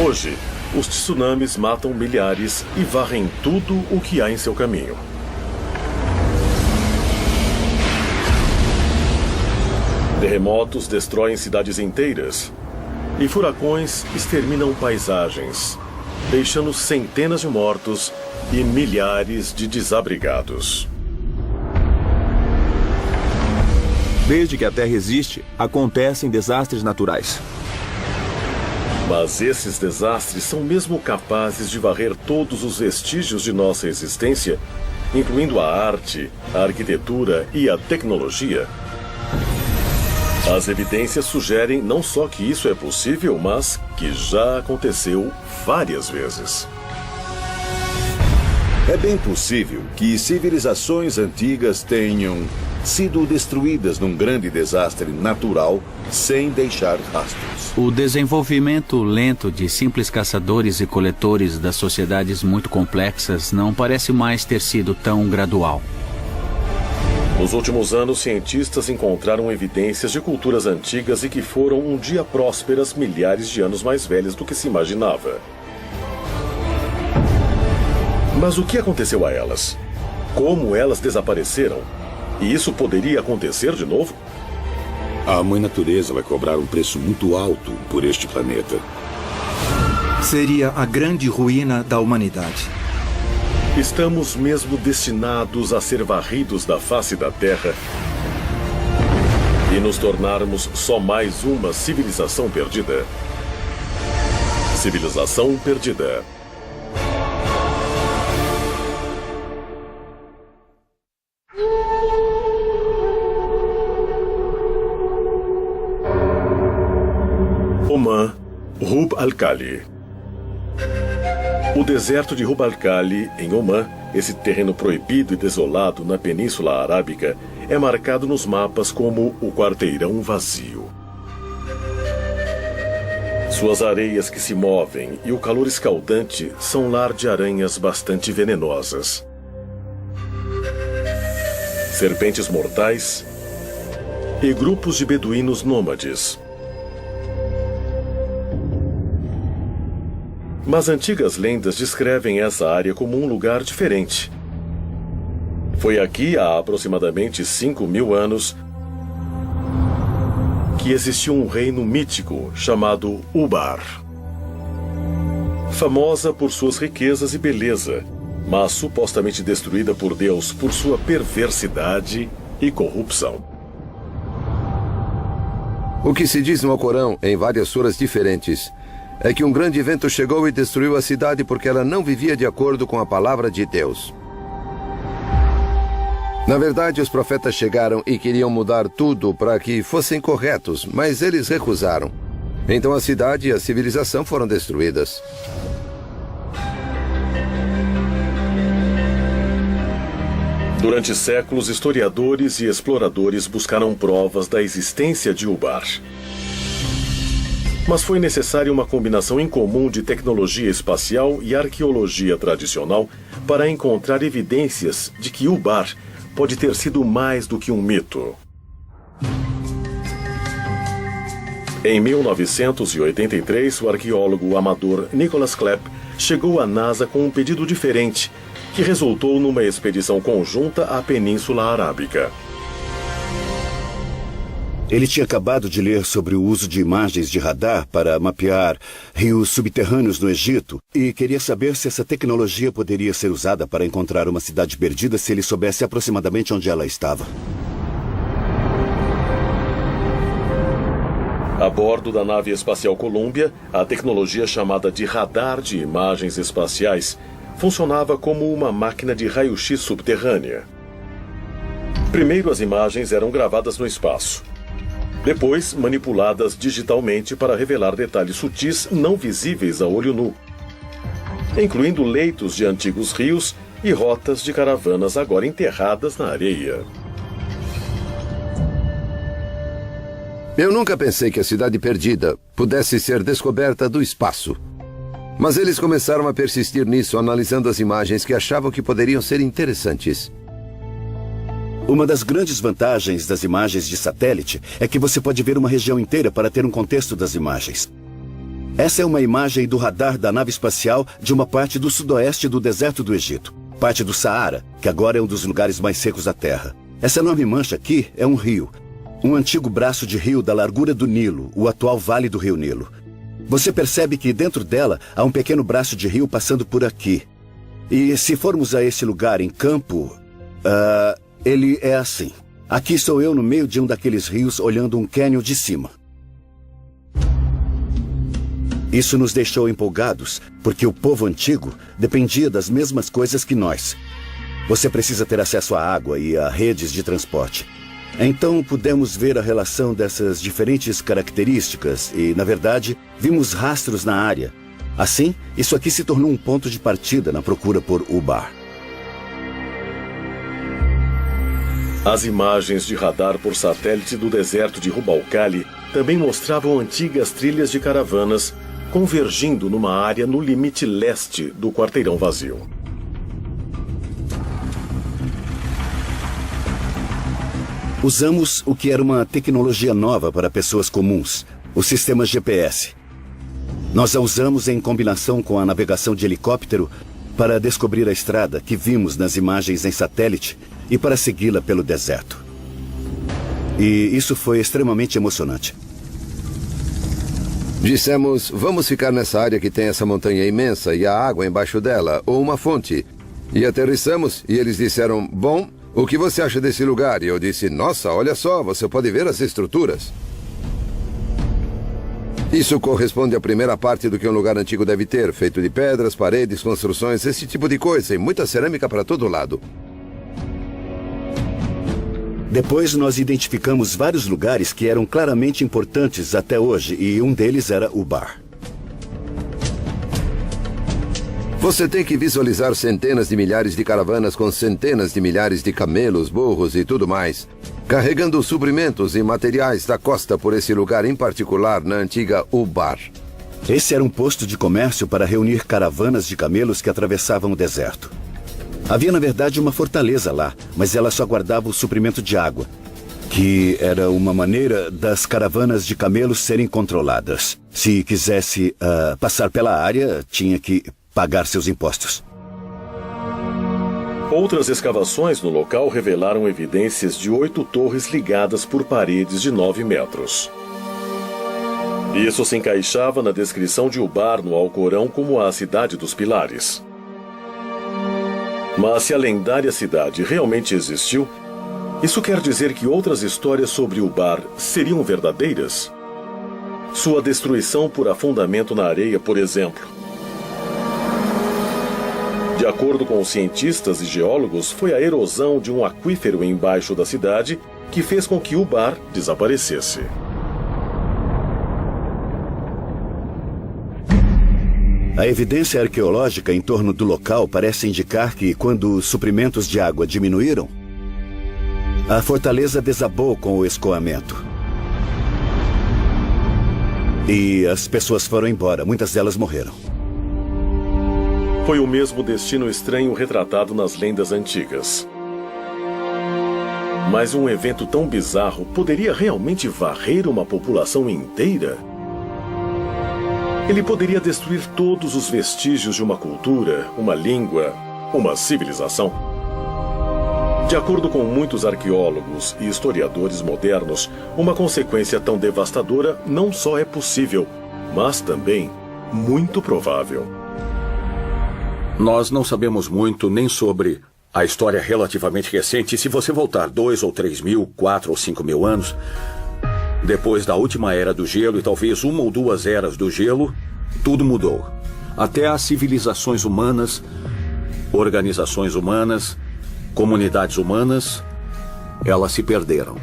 Hoje, os tsunamis matam milhares e varrem tudo o que há em seu caminho. Terremotos destroem cidades inteiras e furacões exterminam paisagens, deixando centenas de mortos e milhares de desabrigados. Desde que a Terra existe, acontecem desastres naturais. Mas esses desastres são mesmo capazes de varrer todos os vestígios de nossa existência, incluindo a arte, a arquitetura e a tecnologia? As evidências sugerem não só que isso é possível, mas que já aconteceu várias vezes. É bem possível que civilizações antigas tenham sido destruídas num grande desastre natural sem deixar rastros. O desenvolvimento lento de simples caçadores e coletores das sociedades muito complexas não parece mais ter sido tão gradual. Nos últimos anos, cientistas encontraram evidências de culturas antigas e que foram um dia prósperas milhares de anos mais velhas do que se imaginava. Mas o que aconteceu a elas? Como elas desapareceram? E isso poderia acontecer de novo? A Mãe Natureza vai cobrar um preço muito alto por este planeta. Seria a grande ruína da humanidade. Estamos mesmo destinados a ser varridos da face da Terra e nos tornarmos só mais uma civilização perdida. Civilização perdida. Oman, Rub al-Khali. O deserto de Rub al-Khali, em Oman, esse terreno proibido e desolado na Península Arábica, é marcado nos mapas como o quarteirão vazio. Suas areias que se movem e o calor escaldante são lar de aranhas bastante venenosas. Serpentes mortais e grupos de beduínos nômades. Mas antigas lendas descrevem essa área como um lugar diferente. Foi aqui, há aproximadamente 5.000 anos, que existiu um reino mítico chamado Ubar. Famosa por suas riquezas e beleza, mas supostamente destruída por Deus por sua perversidade e corrupção. O que se diz no Alcorão, em várias suras diferentes, é que um grande vento chegou e destruiu a cidade porque ela não vivia de acordo com a palavra de Deus. Na verdade, os profetas chegaram e queriam mudar tudo para que fossem corretos, mas eles recusaram. Então a cidade e a civilização foram destruídas. Durante séculos, historiadores e exploradores buscaram provas da existência de Ubar. Mas foi necessária uma combinação incomum de tecnologia espacial e arqueologia tradicional para encontrar evidências de que Ubar pode ter sido mais do que um mito. Em 1983, o arqueólogo amador Nicholas Klepp chegou à NASA com um pedido diferente, que resultou numa expedição conjunta à Península Arábica. Ele tinha acabado de ler sobre o uso de imagens de radar para mapear rios subterrâneos no Egito e queria saber se essa tecnologia poderia ser usada para encontrar uma cidade perdida se ele soubesse aproximadamente onde ela estava. A bordo da nave espacial Columbia, a tecnologia chamada de radar de imagens espaciais funcionava como uma máquina de raio-x subterrânea. Primeiro, as imagens eram gravadas no espaço. Depois, manipuladas digitalmente para revelar detalhes sutis não visíveis a olho nu, incluindo leitos de antigos rios e rotas de caravanas agora enterradas na areia. Eu nunca pensei que a cidade perdida pudesse ser descoberta do espaço. Mas eles começaram a persistir nisso, analisando as imagens que achavam que poderiam ser interessantes. Uma das grandes vantagens das imagens de satélite é que você pode ver uma região inteira para ter um contexto das imagens. Essa é uma imagem do radar da nave espacial de uma parte do sudoeste do deserto do Egito, parte do Saara, que agora é um dos lugares mais secos da Terra. Essa enorme mancha aqui é um rio, um antigo braço de rio da largura do Nilo, o atual Vale do Rio Nilo. Você percebe que dentro dela há um pequeno braço de rio passando por aqui. E se formos a esse lugar em campo, ele é assim. Aqui sou eu no meio de um daqueles rios olhando um cânion de cima. Isso nos deixou empolgados, porque o povo antigo dependia das mesmas coisas que nós. Você precisa ter acesso à água e a redes de transporte. Então pudemos ver a relação dessas diferentes características e, na verdade, vimos rastros na área. Assim, isso aqui se tornou um ponto de partida na procura por Ubar. As imagens de radar por satélite do deserto de Rub al-Khali também mostravam antigas trilhas de caravanas convergindo numa área no limite leste do quarteirão vazio. Usamos o que era uma tecnologia nova para pessoas comuns, o sistema GPS. Nós a usamos em combinação com a navegação de helicóptero para descobrir a estrada que vimos nas imagens em satélite e para segui-la pelo deserto. E isso foi extremamente emocionante. Dissemos, vamos ficar nessa área que tem essa montanha imensa e a água embaixo dela, ou uma fonte. E aterrissamos e eles disseram, bom, o que você acha desse lugar? E eu disse, nossa, olha só, você pode ver as estruturas. Isso corresponde à primeira parte do que um lugar antigo deve ter, feito de pedras, paredes, construções, esse tipo de coisa, e muita cerâmica para todo lado. Depois nós identificamos vários lugares que eram claramente importantes até hoje, e um deles era Ubar. Você tem que visualizar centenas de milhares de caravanas com centenas de milhares de camelos, burros e tudo mais, carregando suprimentos e materiais da costa por esse lugar em particular na antiga Ubar. Esse era um posto de comércio para reunir caravanas de camelos que atravessavam o deserto. Havia, na verdade, uma fortaleza lá, mas ela só guardava o suprimento de água, que era uma maneira das caravanas de camelos serem controladas. Se quisesse passar pela área, tinha que pagar seus impostos. Outras escavações no local revelaram evidências de 8 torres ligadas por paredes de 9 metros. Isso se encaixava na descrição de Ubar no Alcorão como a cidade dos pilares. Mas se a lendária cidade realmente existiu, isso quer dizer que outras histórias sobre Ubar seriam verdadeiras? Sua destruição por afundamento na areia, por exemplo. De acordo com os cientistas e geólogos, foi a erosão de um aquífero embaixo da cidade que fez com que Ubar desaparecesse. A evidência arqueológica em torno do local parece indicar que, quando os suprimentos de água diminuíram, a fortaleza desabou com o escoamento. E as pessoas foram embora, muitas delas morreram. Foi o mesmo destino estranho retratado nas lendas antigas. Mas um evento tão bizarro poderia realmente varrer uma população inteira? Ele poderia destruir todos os vestígios de uma cultura, uma língua, uma civilização. De acordo com muitos arqueólogos e historiadores modernos, uma consequência tão devastadora não só é possível, mas também muito provável. Nós não sabemos muito nem sobre a história relativamente recente. Se você voltar 2 ou 3 mil, 4 ou 5 mil anos, depois da última era do gelo e talvez 1 ou 2 eras do gelo, tudo mudou. Até as civilizações humanas, organizações humanas, comunidades humanas, elas se perderam.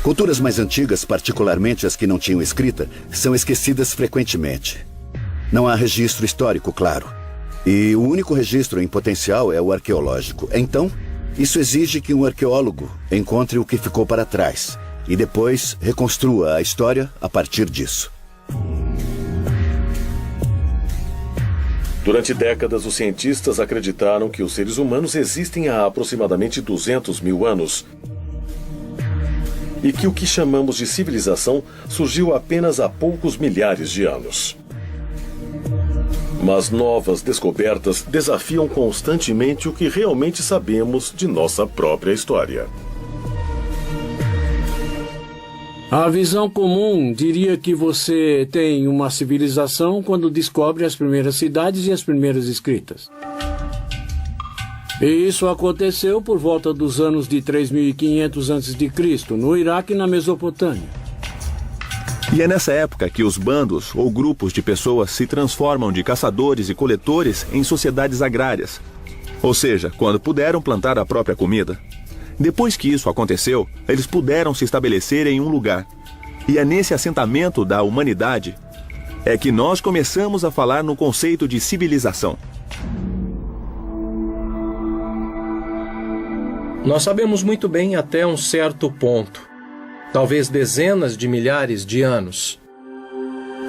Culturas mais antigas, particularmente as que não tinham escrita, são esquecidas frequentemente. Não há registro histórico, claro. E o único registro em potencial é o arqueológico. Então, isso exige que um arqueólogo encontre o que ficou para trás e depois reconstrua a história a partir disso. Durante décadas, os cientistas acreditaram que os seres humanos existem há aproximadamente 200 mil anos. e que o que chamamos de civilização surgiu apenas há poucos milhares de anos. Mas novas descobertas desafiam constantemente o que realmente sabemos de nossa própria história. A visão comum diria que você tem uma civilização quando descobre as primeiras cidades e as primeiras escritas. E isso aconteceu por volta dos anos de 3.500 a.C., no Iraque e na Mesopotâmia. E é nessa época que os bandos ou grupos de pessoas se transformam de caçadores e coletores em sociedades agrárias. Ou seja, quando puderam plantar a própria comida. Depois que isso aconteceu, eles puderam se estabelecer em um lugar. E é nesse assentamento da humanidade é que nós começamos a falar no conceito de civilização. Nós sabemos muito bem até um certo ponto, talvez dezenas de milhares de anos.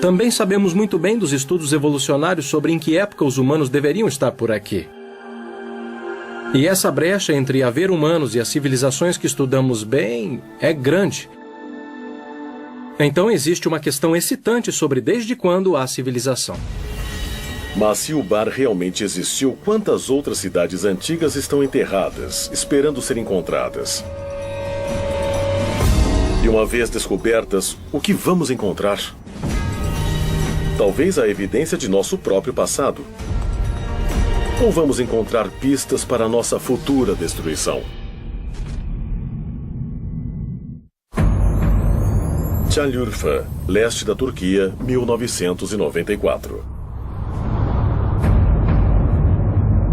Também sabemos muito bem dos estudos evolucionários sobre em que época os humanos deveriam estar por aqui. E essa brecha entre haver humanos e as civilizações que estudamos bem é grande. Então existe uma questão excitante sobre desde quando há civilização. Mas se o Bar realmente existiu, quantas outras cidades antigas estão enterradas, esperando ser encontradas? E uma vez descobertas, o que vamos encontrar? Talvez a evidência de nosso próprio passado. Ou vamos encontrar pistas para nossa futura destruição? Çayırfa, leste da Turquia, 1994.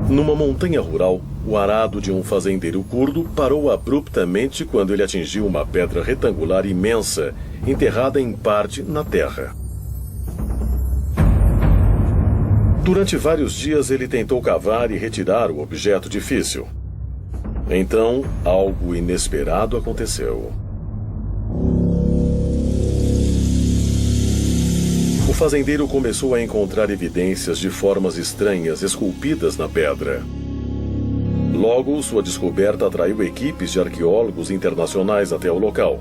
Numa montanha rural, o arado de um fazendeiro curdo parou abruptamente quando ele atingiu uma pedra retangular imensa, enterrada em parte na terra. Durante vários dias ele tentou cavar e retirar o objeto difícil. Então, algo inesperado aconteceu. O fazendeiro começou a encontrar evidências de formas estranhas esculpidas na pedra. Logo, sua descoberta atraiu equipes de arqueólogos internacionais até o local.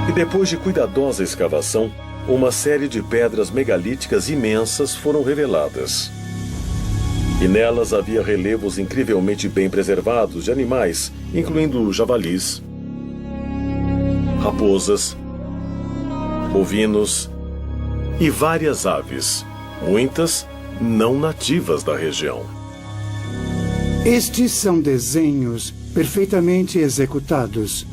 E depois de cuidadosa escavação, uma série de pedras megalíticas imensas foram reveladas. E nelas havia relevos incrivelmente bem preservados de animais, incluindo javalis, raposas, bovinos e várias aves, muitas não nativas da região. Estes são desenhos perfeitamente executados.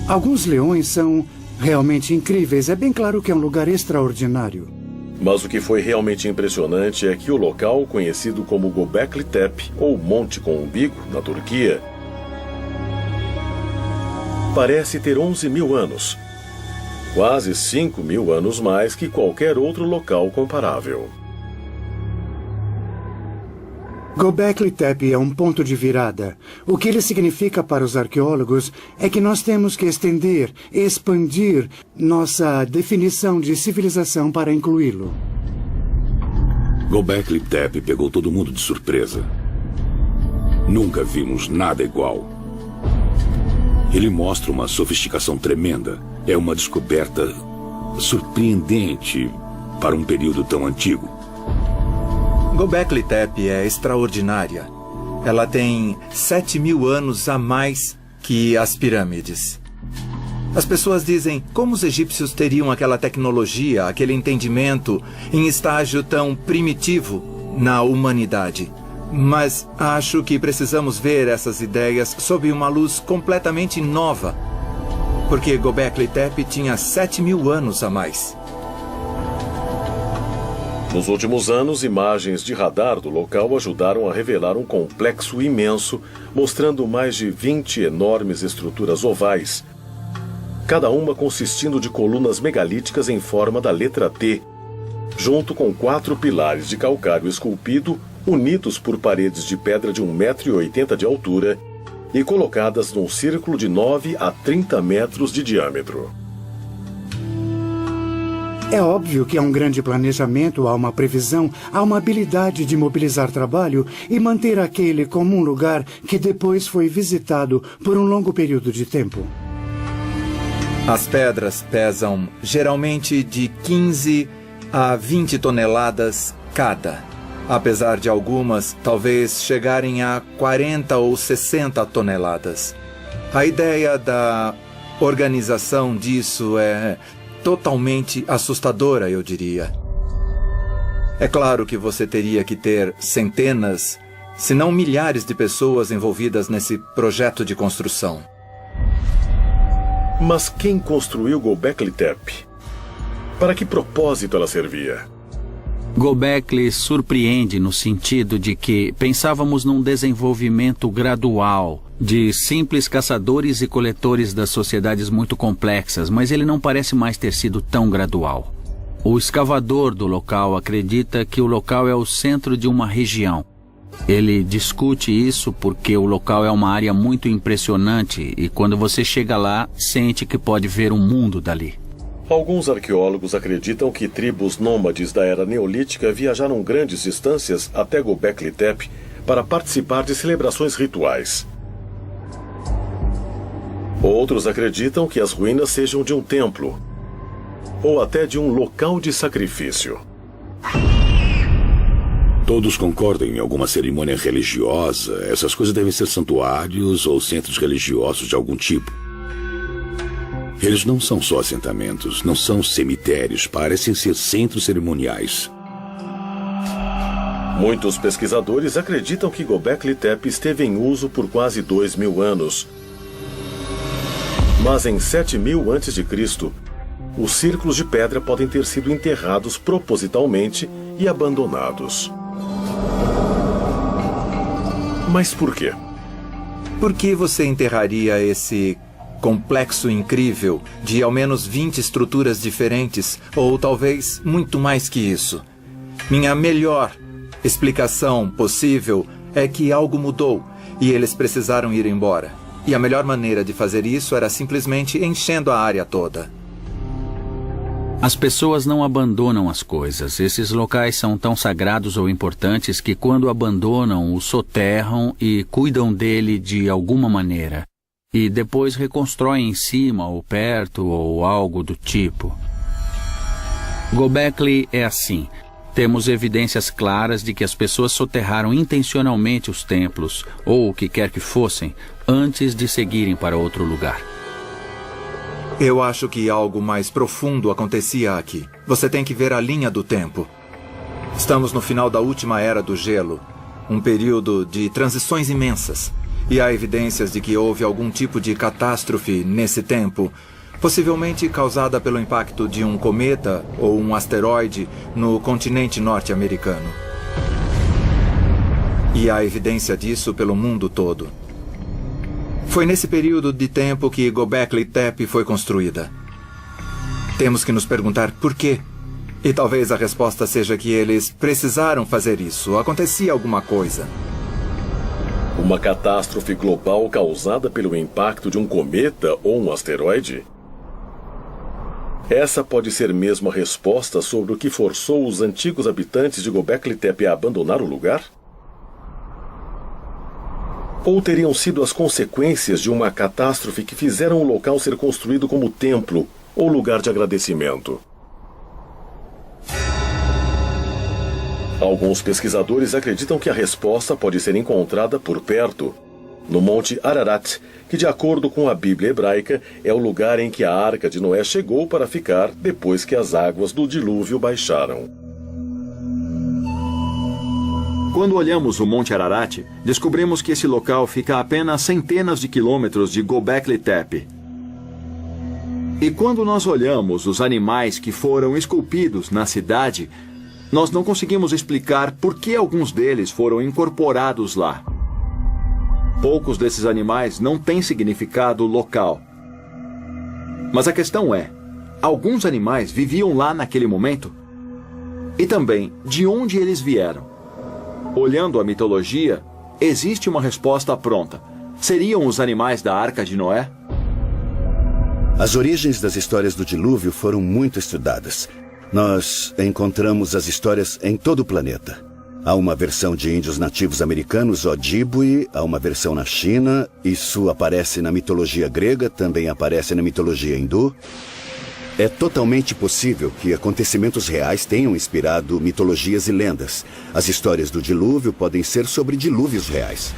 Alguns leões são realmente incríveis. É bem claro que é um lugar extraordinário. Mas o que foi realmente impressionante é que o local, conhecido como Göbekli Tepe, ou Monte com Umbigo, na Turquia, parece ter 11.000 anos. Quase 5.000 anos mais que qualquer outro local comparável. Göbekli Tepe é um ponto de virada. O que ele significa para os arqueólogos é que nós temos que estender, expandir nossa definição de civilização para incluí-lo. Göbekli Tepe pegou todo mundo de surpresa. Nunca vimos nada igual. Ele mostra uma sofisticação tremenda. É uma descoberta surpreendente para um período tão antigo. Göbekli Tepe é extraordinária. Ela tem 7.000 anos a mais que as pirâmides. As pessoas dizem como os egípcios teriam aquela tecnologia, aquele entendimento em estágio tão primitivo na humanidade. Mas acho que precisamos ver essas ideias sob uma luz completamente nova. Porque Göbekli Tepe tinha 7.000 anos a mais. Nos últimos anos, imagens de radar do local ajudaram a revelar um complexo imenso, mostrando mais de 20 enormes estruturas ovais, cada uma consistindo de colunas megalíticas em forma da letra T, junto com 4 pilares de calcário esculpido, unidos por paredes de pedra de 1,80 m de altura e colocadas num círculo de 9 a 30 metros de diâmetro. É óbvio que há um grande planejamento, há uma previsão, há uma habilidade de mobilizar trabalho e manter aquele como um lugar que depois foi visitado por um longo período de tempo. As pedras pesam geralmente de 15 a 20 toneladas cada, apesar de algumas talvez chegarem a 40 ou 60 toneladas. A ideia da organização disso é totalmente assustadora, eu diria. É claro que você teria que ter centenas, se não milhares de pessoas envolvidas nesse projeto de construção. Mas quem construiu Göbekli Tepe? Para que propósito ela servia? Göbekli surpreende no sentido de que pensávamos num desenvolvimento gradual de simples caçadores e coletores das sociedades muito complexas, mas ele não parece mais ter sido tão gradual. O escavador do local acredita que o local é o centro de uma região. Ele discute isso porque o local é uma área muito impressionante e quando você chega lá, sente que pode ver um mundo dali. Alguns arqueólogos acreditam que tribos nômades da era neolítica viajaram grandes distâncias até Göbekli Tepe para participar de celebrações rituais. Outros acreditam que as ruínas sejam de um templo, ou até de um local de sacrifício. Todos concordam em alguma cerimônia religiosa. Essas coisas devem ser santuários ou centros religiosos de algum tipo. Eles não são só assentamentos, não são cemitérios, parecem ser centros cerimoniais. Muitos pesquisadores acreditam que Göbekli Tepe esteve em uso por quase 2.000 anos. Mas em 7.000 a.C., os círculos de pedra podem ter sido enterrados propositalmente e abandonados. Mas por quê? Por que você enterraria esse complexo incrível de ao menos 20 estruturas diferentes, ou talvez muito mais que isso? Minha melhor explicação possível é que algo mudou e eles precisaram ir embora. E a melhor maneira de fazer isso era simplesmente enchendo a área toda. As pessoas não abandonam as coisas. Esses locais são tão sagrados ou importantes que quando abandonam, o soterram e cuidam dele de alguma maneira. E depois reconstroem em cima ou perto ou algo do tipo. Göbekli é assim. Temos evidências claras de que as pessoas soterraram intencionalmente os templos, ou o que quer que fossem, antes de seguirem para outro lugar. Eu acho que algo mais profundo acontecia aqui. Você tem que ver a linha do tempo. Estamos no final da última era do gelo, um período de transições imensas. E há evidências de que houve algum tipo de catástrofe nesse tempo, possivelmente causada pelo impacto de um cometa ou um asteroide no continente norte-americano. E há evidência disso pelo mundo todo. Foi nesse período de tempo que Göbekli Tepe foi construída. Temos que nos perguntar por quê. E talvez a resposta seja que eles precisaram fazer isso. Acontecia alguma coisa. Uma catástrofe global causada pelo impacto de um cometa ou um asteroide? Essa pode ser mesmo a resposta sobre o que forçou os antigos habitantes de Göbekli Tepe a abandonar o lugar? Ou teriam sido as consequências de uma catástrofe que fizeram o local ser construído como templo ou lugar de agradecimento? Alguns pesquisadores acreditam que a resposta pode ser encontrada por perto, no Monte Ararat, que, de acordo com a Bíblia hebraica, é o lugar em que a Arca de Noé chegou para ficar depois que as águas do dilúvio baixaram. Quando olhamos o Monte Ararat, descobrimos que esse local fica a apenas centenas de quilômetros de Göbekli Tepe. E quando nós olhamos os animais que foram esculpidos na cidade, nós não conseguimos explicar por que alguns deles foram incorporados lá. Poucos desses animais não têm significado local. Mas a questão é, alguns animais viviam lá naquele momento? E também, de onde eles vieram? Olhando a mitologia, existe uma resposta pronta. Seriam os animais da Arca de Noé? As origens das histórias do dilúvio foram muito estudadas. Nós encontramos as histórias em todo o planeta. Há uma versão de índios nativos americanos, Ojibwe, há uma versão na China, isso aparece na mitologia grega, também aparece na mitologia hindu. É totalmente possível que acontecimentos reais tenham inspirado mitologias e lendas. As histórias do dilúvio podem ser sobre dilúvios reais.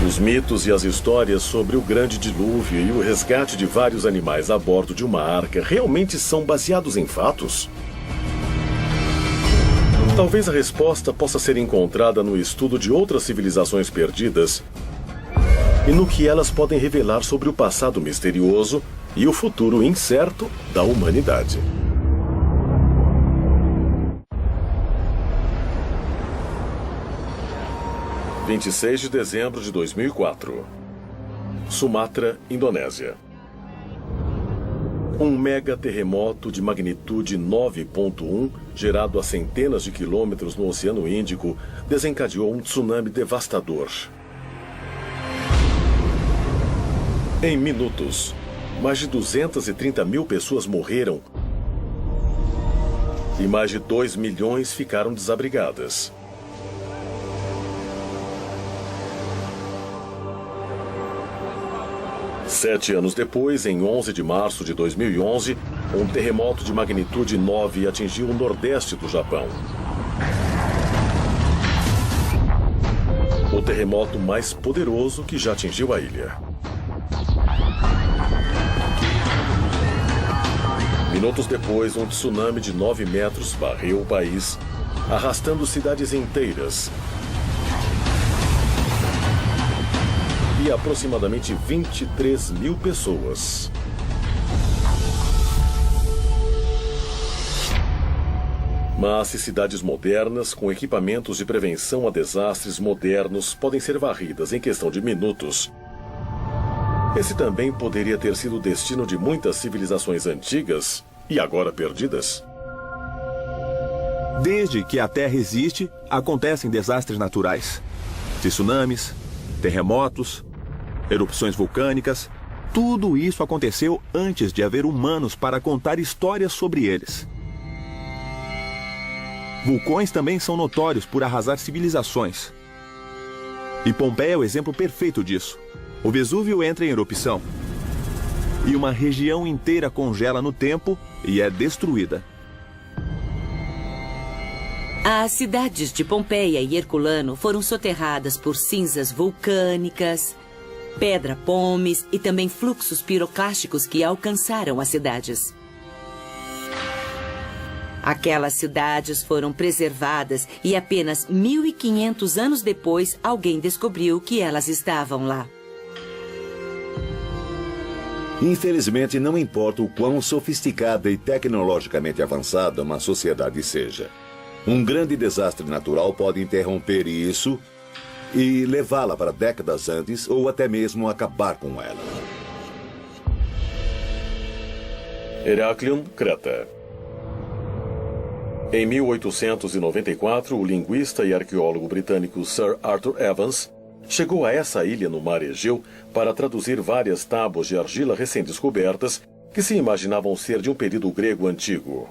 Os mitos e as histórias sobre o grande dilúvio e o resgate de vários animais a bordo de uma arca realmente são baseados em fatos? Talvez a resposta possa ser encontrada no estudo de outras civilizações perdidas e no que elas podem revelar sobre o passado misterioso e o futuro incerto da humanidade. – 26 de dezembro de 2004. Sumatra, Indonésia. Um mega terremoto de magnitude 9.1, gerado a centenas de quilômetros no Oceano Índico, desencadeou um tsunami devastador. Em minutos, mais de 230 mil pessoas morreram e mais de 2 milhões ficaram desabrigadas. Sete anos depois, em 11 de março de 2011, um terremoto de magnitude 9 atingiu o nordeste do Japão. O terremoto mais poderoso que já atingiu a ilha. Minutos depois, um tsunami de 9 metros varreu o país, arrastando cidades inteiras e aproximadamente 23 mil pessoas. Mas se cidades modernas, com equipamentos de prevenção a desastres modernos, podem ser varridas em questão de minutos, esse também poderia ter sido o destino de muitas civilizações antigas e agora perdidas. Desde que a Terra existe, acontecem desastres naturais. Tsunamis, terremotos, erupções vulcânicas. Tudo isso aconteceu antes de haver humanos para contar histórias sobre eles. Vulcões também são notórios por arrasar civilizações. E Pompeia é o exemplo perfeito disso. O Vesúvio entra em erupção e uma região inteira congela no tempo e é destruída. As cidades de Pompeia e Herculano foram soterradas por cinzas vulcânicas, pedra pómez e também fluxos piroclásticos que alcançaram as cidades. Aquelas cidades foram preservadas e apenas 1.500 anos depois alguém descobriu que elas estavam lá. Infelizmente, não importa o quão sofisticada e tecnologicamente avançada uma sociedade seja. Um grande desastre natural pode interromper isso e levá-la para décadas antes ou até mesmo acabar com ela. Heraklion, Creta. Em 1894, o linguista e arqueólogo britânico Sir Arthur Evans chegou a essa ilha no mar Egeu para traduzir várias tábuas de argila recém-descobertas que se imaginavam ser de um período grego antigo.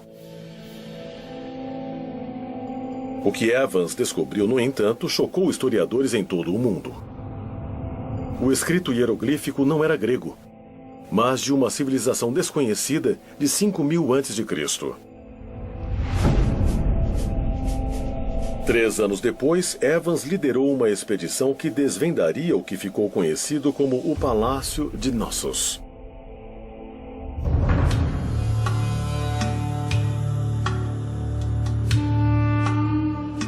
O que Evans descobriu, no entanto, chocou historiadores em todo o mundo. O escrito hieroglífico não era grego, mas de uma civilização desconhecida de 5.000 a.C. 3 anos depois, Evans liderou uma expedição que desvendaria o que ficou conhecido como o Palácio de Knossos.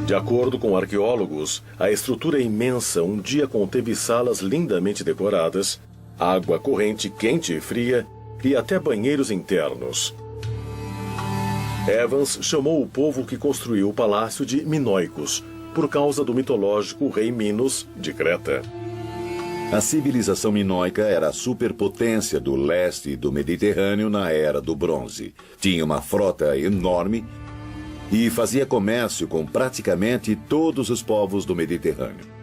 De acordo com arqueólogos, a estrutura imensa um dia conteve salas lindamente decoradas, água corrente quente e fria e até banheiros internos. Evans chamou o povo que construiu o palácio de Minoicos, por causa do mitológico rei Minos de Creta. A civilização minoica era a superpotência do leste do Mediterrâneo na Era do Bronze. Tinha uma frota enorme e fazia comércio com praticamente todos os povos do Mediterrâneo.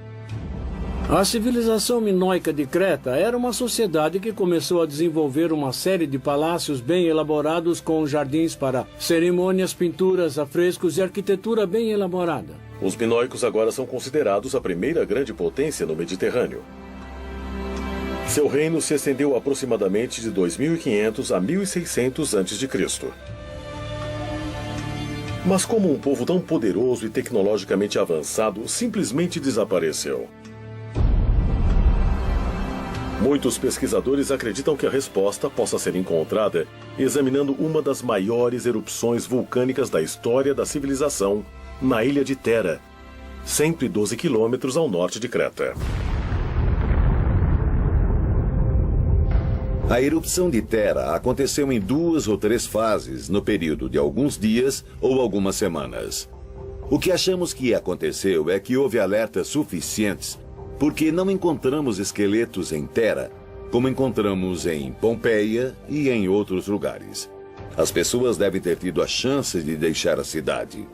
A civilização minoica de Creta era uma sociedade que começou a desenvolver uma série de palácios bem elaborados com jardins para cerimônias, pinturas, afrescos e arquitetura bem elaborada. Os minoicos agora são considerados a primeira grande potência no Mediterrâneo. Seu reino se estendeu aproximadamente de 2500 a 1600 a.C. Mas como um povo tão poderoso e tecnologicamente avançado simplesmente desapareceu? Muitos pesquisadores acreditam que a resposta possa ser encontrada examinando uma das maiores erupções vulcânicas da história da civilização, na ilha de Thera, 112 quilômetros ao norte de Creta. A erupção de Thera aconteceu em 2 ou 3 fases, no período de alguns dias ou algumas semanas. O que achamos que aconteceu é que houve alertas suficientes porque não encontramos esqueletos em Thera, como encontramos em Pompeia e em outros lugares. As pessoas devem ter tido a chance de deixar a cidade.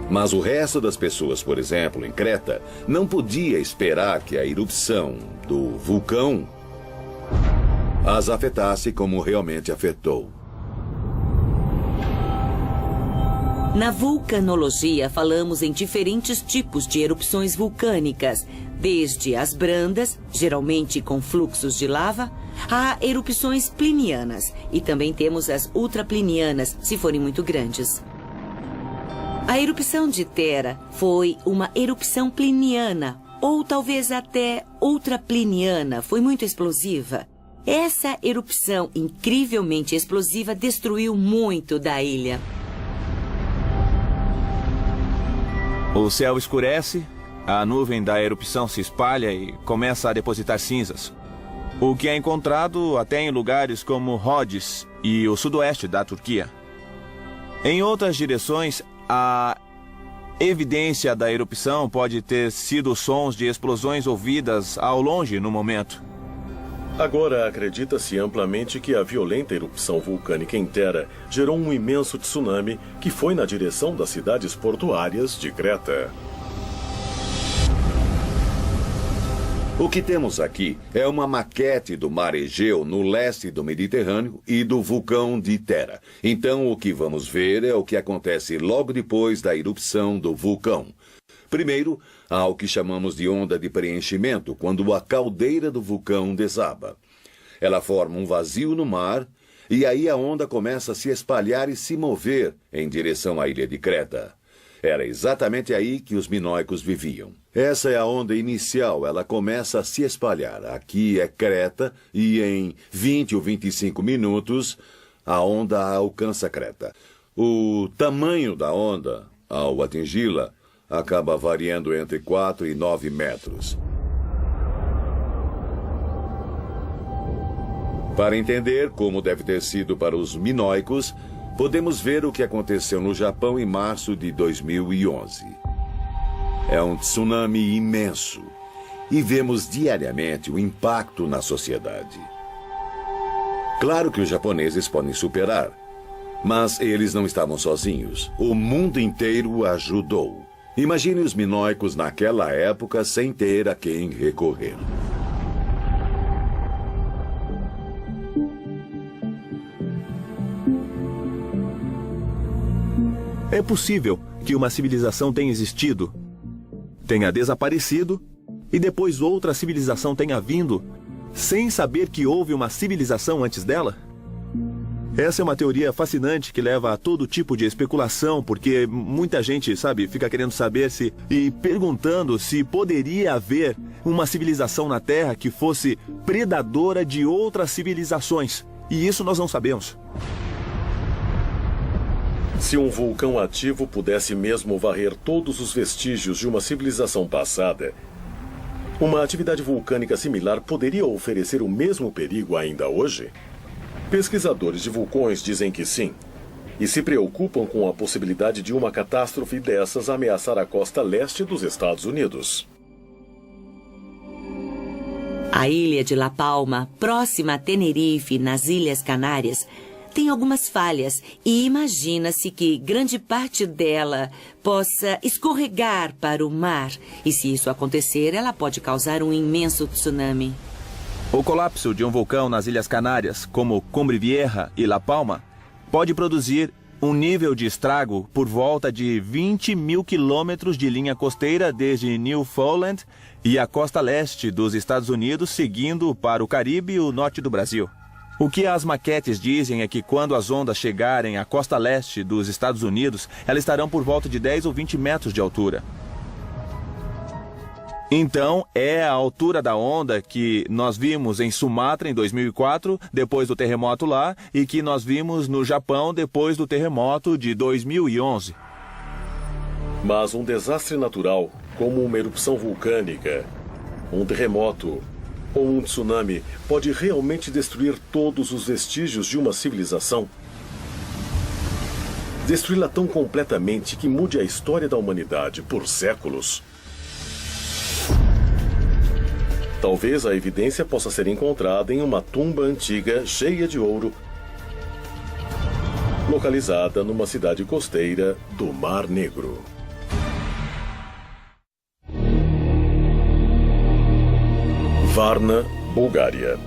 Mas o resto das pessoas, por exemplo, em Creta, não podia esperar que a erupção do vulcão as afetasse como realmente afetou. Na vulcanologia, falamos em diferentes tipos de erupções vulcânicas, desde as brandas, geralmente com fluxos de lava, a erupções plinianas, e também temos as ultraplinianas, se forem muito grandes. A erupção de Thera foi uma erupção pliniana, ou talvez até ultrapliniana, foi muito explosiva. Essa erupção incrivelmente explosiva destruiu muito da ilha. O céu escurece, a nuvem da erupção se espalha e começa a depositar cinzas. O que é encontrado até em lugares como Rhodes e o sudoeste da Turquia. Em outras direções, a evidência da erupção pode ter sido sons de explosões ouvidas ao longe no momento. Agora acredita-se amplamente que a violenta erupção vulcânica em Thera gerou um imenso tsunami que foi na direção das cidades portuárias de Creta. O que temos aqui é uma maquete do mar Egeu no leste do Mediterrâneo e do vulcão de Thera. Então, o que vamos ver é o que acontece logo depois da erupção do vulcão. Primeiro, há o que chamamos de onda de preenchimento, quando a caldeira do vulcão desaba. Ela forma um vazio no mar, e aí a onda começa a se espalhar e se mover em direção à ilha de Creta. Era exatamente aí que os minoicos viviam. Essa é a onda inicial, ela começa a se espalhar. Aqui é Creta, e em 20 ou 25 minutos, a onda alcança Creta. O tamanho da onda, ao atingi-la, acaba variando entre 4 e 9 metros. Para entender como deve ter sido para os minoicos, podemos ver o que aconteceu no Japão em março de 2011. É um tsunami imenso e vemos diariamente o impacto na sociedade. Claro que os japoneses podem superar, mas eles não estavam sozinhos. O mundo inteiro ajudou. Imagine os minoicos naquela época sem ter a quem recorrer. É possível que uma civilização tenha existido, tenha desaparecido e depois outra civilização tenha vindo sem saber que houve uma civilização antes dela? Essa é uma teoria fascinante que leva a todo tipo de especulação, porque muita gente, fica querendo saber e perguntando se poderia haver uma civilização na Terra que fosse predadora de outras civilizações. E isso nós não sabemos. Se um vulcão ativo pudesse mesmo varrer todos os vestígios de uma civilização passada, uma atividade vulcânica similar poderia oferecer o mesmo perigo ainda hoje? Pesquisadores de vulcões dizem que sim, e se preocupam com a possibilidade de uma catástrofe dessas ameaçar a costa leste dos Estados Unidos. A ilha de La Palma, próxima a Tenerife, nas Ilhas Canárias, tem algumas falhas e imagina-se que grande parte dela possa escorregar para o mar. E se isso acontecer, ela pode causar um imenso tsunami. O colapso de um vulcão nas Ilhas Canárias, como Cumbre Vieja e La Palma, pode produzir um nível de estrago por volta de 20 mil quilômetros de linha costeira desde Newfoundland e a costa leste dos Estados Unidos, seguindo para o Caribe e o norte do Brasil. O que as maquetes dizem é que quando as ondas chegarem à costa leste dos Estados Unidos, elas estarão por volta de 10 ou 20 metros de altura. Então, é a altura da onda que nós vimos em Sumatra em 2004, depois do terremoto lá, e que nós vimos no Japão depois do terremoto de 2011. Mas um desastre natural, como uma erupção vulcânica, um terremoto ou um tsunami, pode realmente destruir todos os vestígios de uma civilização? Destruí-la tão completamente que mude a história da humanidade por séculos? Talvez a evidência possa ser encontrada em uma tumba antiga cheia de ouro, localizada numa cidade costeira do Mar Negro. Varna, Bulgária.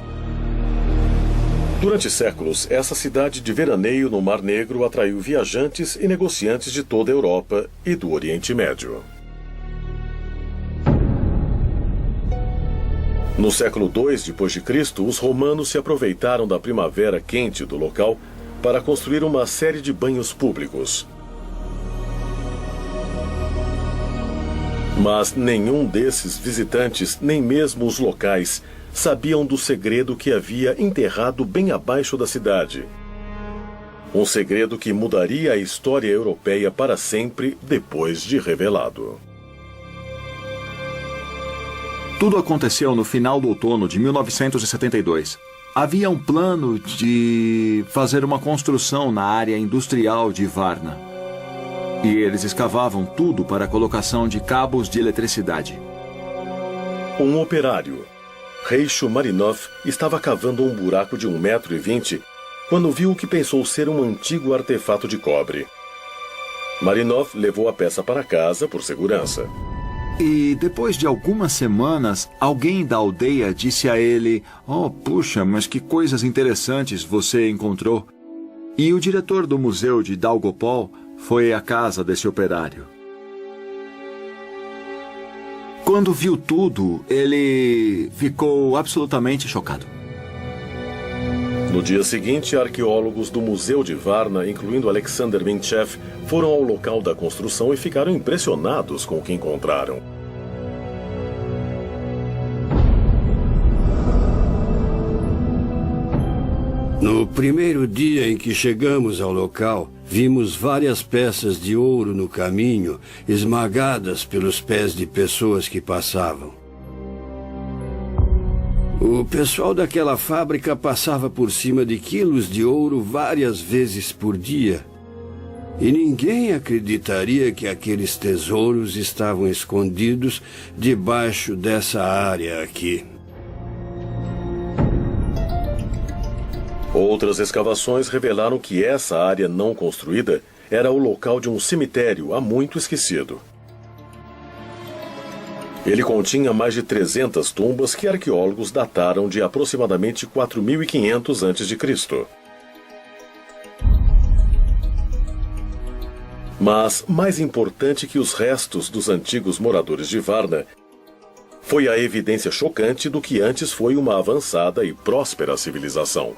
Durante séculos, essa cidade de veraneio no Mar Negro atraiu viajantes e negociantes de toda a Europa e do Oriente Médio. No século II d.C., os romanos se aproveitaram da primavera quente do local para construir uma série de banhos públicos. Mas nenhum desses visitantes, nem mesmo os locais, sabiam do segredo que havia enterrado bem abaixo da cidade. Um segredo que mudaria a história europeia para sempre depois de revelado. Tudo aconteceu no final do outono de 1972. Havia um plano de fazer uma construção na área industrial de Varna. E eles escavavam tudo para a colocação de cabos de eletricidade. Um operário, Reicho Marinov, estava cavando um buraco de 1,20 m quando viu o que pensou ser um antigo artefato de cobre. Marinov levou a peça para casa por segurança. E depois de algumas semanas, alguém da aldeia disse a ele: "Oh, puxa, mas que coisas interessantes você encontrou." E o diretor do museu de Daugopol foi à casa desse operário. Quando viu tudo, ele ficou absolutamente chocado. No dia seguinte, arqueólogos do Museu de Varna, incluindo Alexander Minchev, foram ao local da construção e ficaram impressionados com o que encontraram. No primeiro dia em que chegamos ao local, vimos várias peças de ouro no caminho, esmagadas pelos pés de pessoas que passavam. O pessoal daquela fábrica passava por cima de quilos de ouro várias vezes por dia. E ninguém acreditaria que aqueles tesouros estavam escondidos debaixo dessa área aqui. Outras escavações revelaram que essa área não construída era o local de um cemitério há muito esquecido. Ele continha mais de 300 tumbas que arqueólogos dataram de aproximadamente 4.500 a.C. Mas, mais importante que os restos dos antigos moradores de Varna, foi a evidência chocante do que antes foi uma avançada e próspera civilização.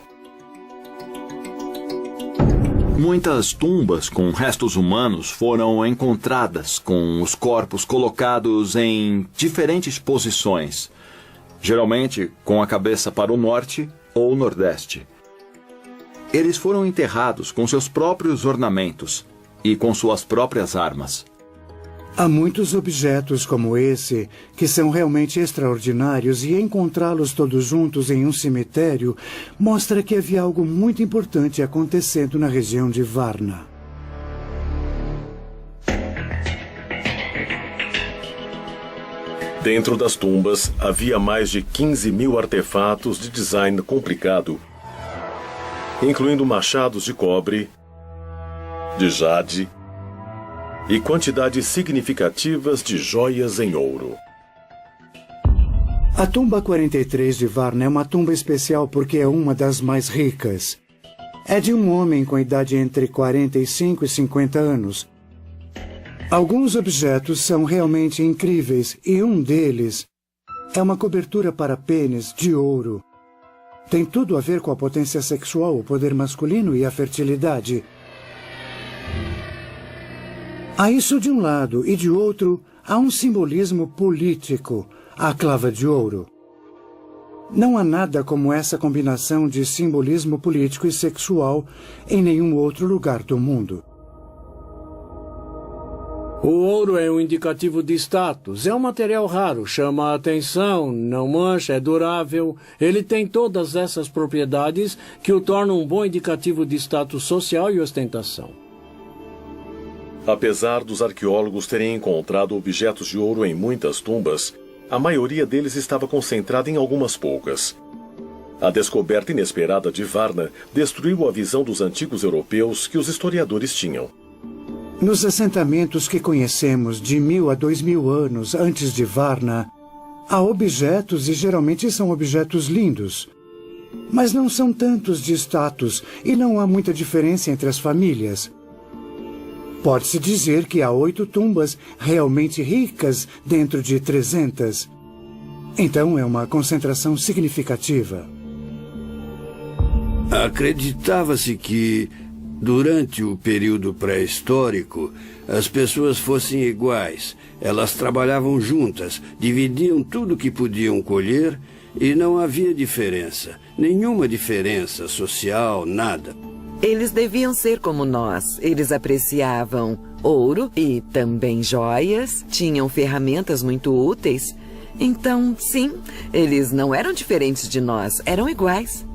Muitas tumbas com restos humanos foram encontradas, com os corpos colocados em diferentes posições, geralmente com a cabeça para o norte ou nordeste. Eles foram enterrados com seus próprios ornamentos e com suas próprias armas. Há muitos objetos como esse que são realmente extraordinários, e encontrá-los todos juntos em um cemitério mostra que havia algo muito importante acontecendo na região de Varna. Dentro das tumbas havia mais de 15.000 artefatos de design complicado, incluindo machados de cobre, de jade e quantidades significativas de joias em ouro. A tumba 43 de Varna é uma tumba especial porque é uma das mais ricas. é de um homem com idade entre 45 e 50 anos. Alguns objetos são realmente incríveis e um deles é uma cobertura para pênis de ouro. Tem tudo a ver com a potência sexual, o poder masculino e a fertilidade. Há isso de um lado e de outro há um simbolismo político, a clava de ouro. Não há nada como essa combinação de simbolismo político e sexual em nenhum outro lugar do mundo. O ouro é um indicativo de status. É um material raro, chama a atenção, não mancha, é durável. Ele tem todas essas propriedades que o tornam um bom indicativo de status social e ostentação. Apesar dos arqueólogos terem encontrado objetos de ouro em muitas tumbas, a maioria deles estava concentrada em algumas poucas. A descoberta inesperada de Varna destruiu a visão dos antigos europeus que os historiadores tinham. Nos assentamentos que conhecemos de 1000 a 2000 anos antes de Varna, há objetos e geralmente são objetos lindos. Mas não são tantos de status e não há muita diferença entre as famílias. Pode-se dizer que há 8 tumbas realmente ricas dentro de 300. Então é uma concentração significativa. Acreditava-se que, durante o período pré-histórico, as pessoas fossem iguais. Elas trabalhavam juntas, dividiam tudo que podiam colher e não havia diferença. Nenhuma diferença social, nada. Eles deviam ser como nós. Eles apreciavam ouro e também joias, tinham ferramentas muito úteis. Então, sim, eles não eram diferentes de nós, eram iguais.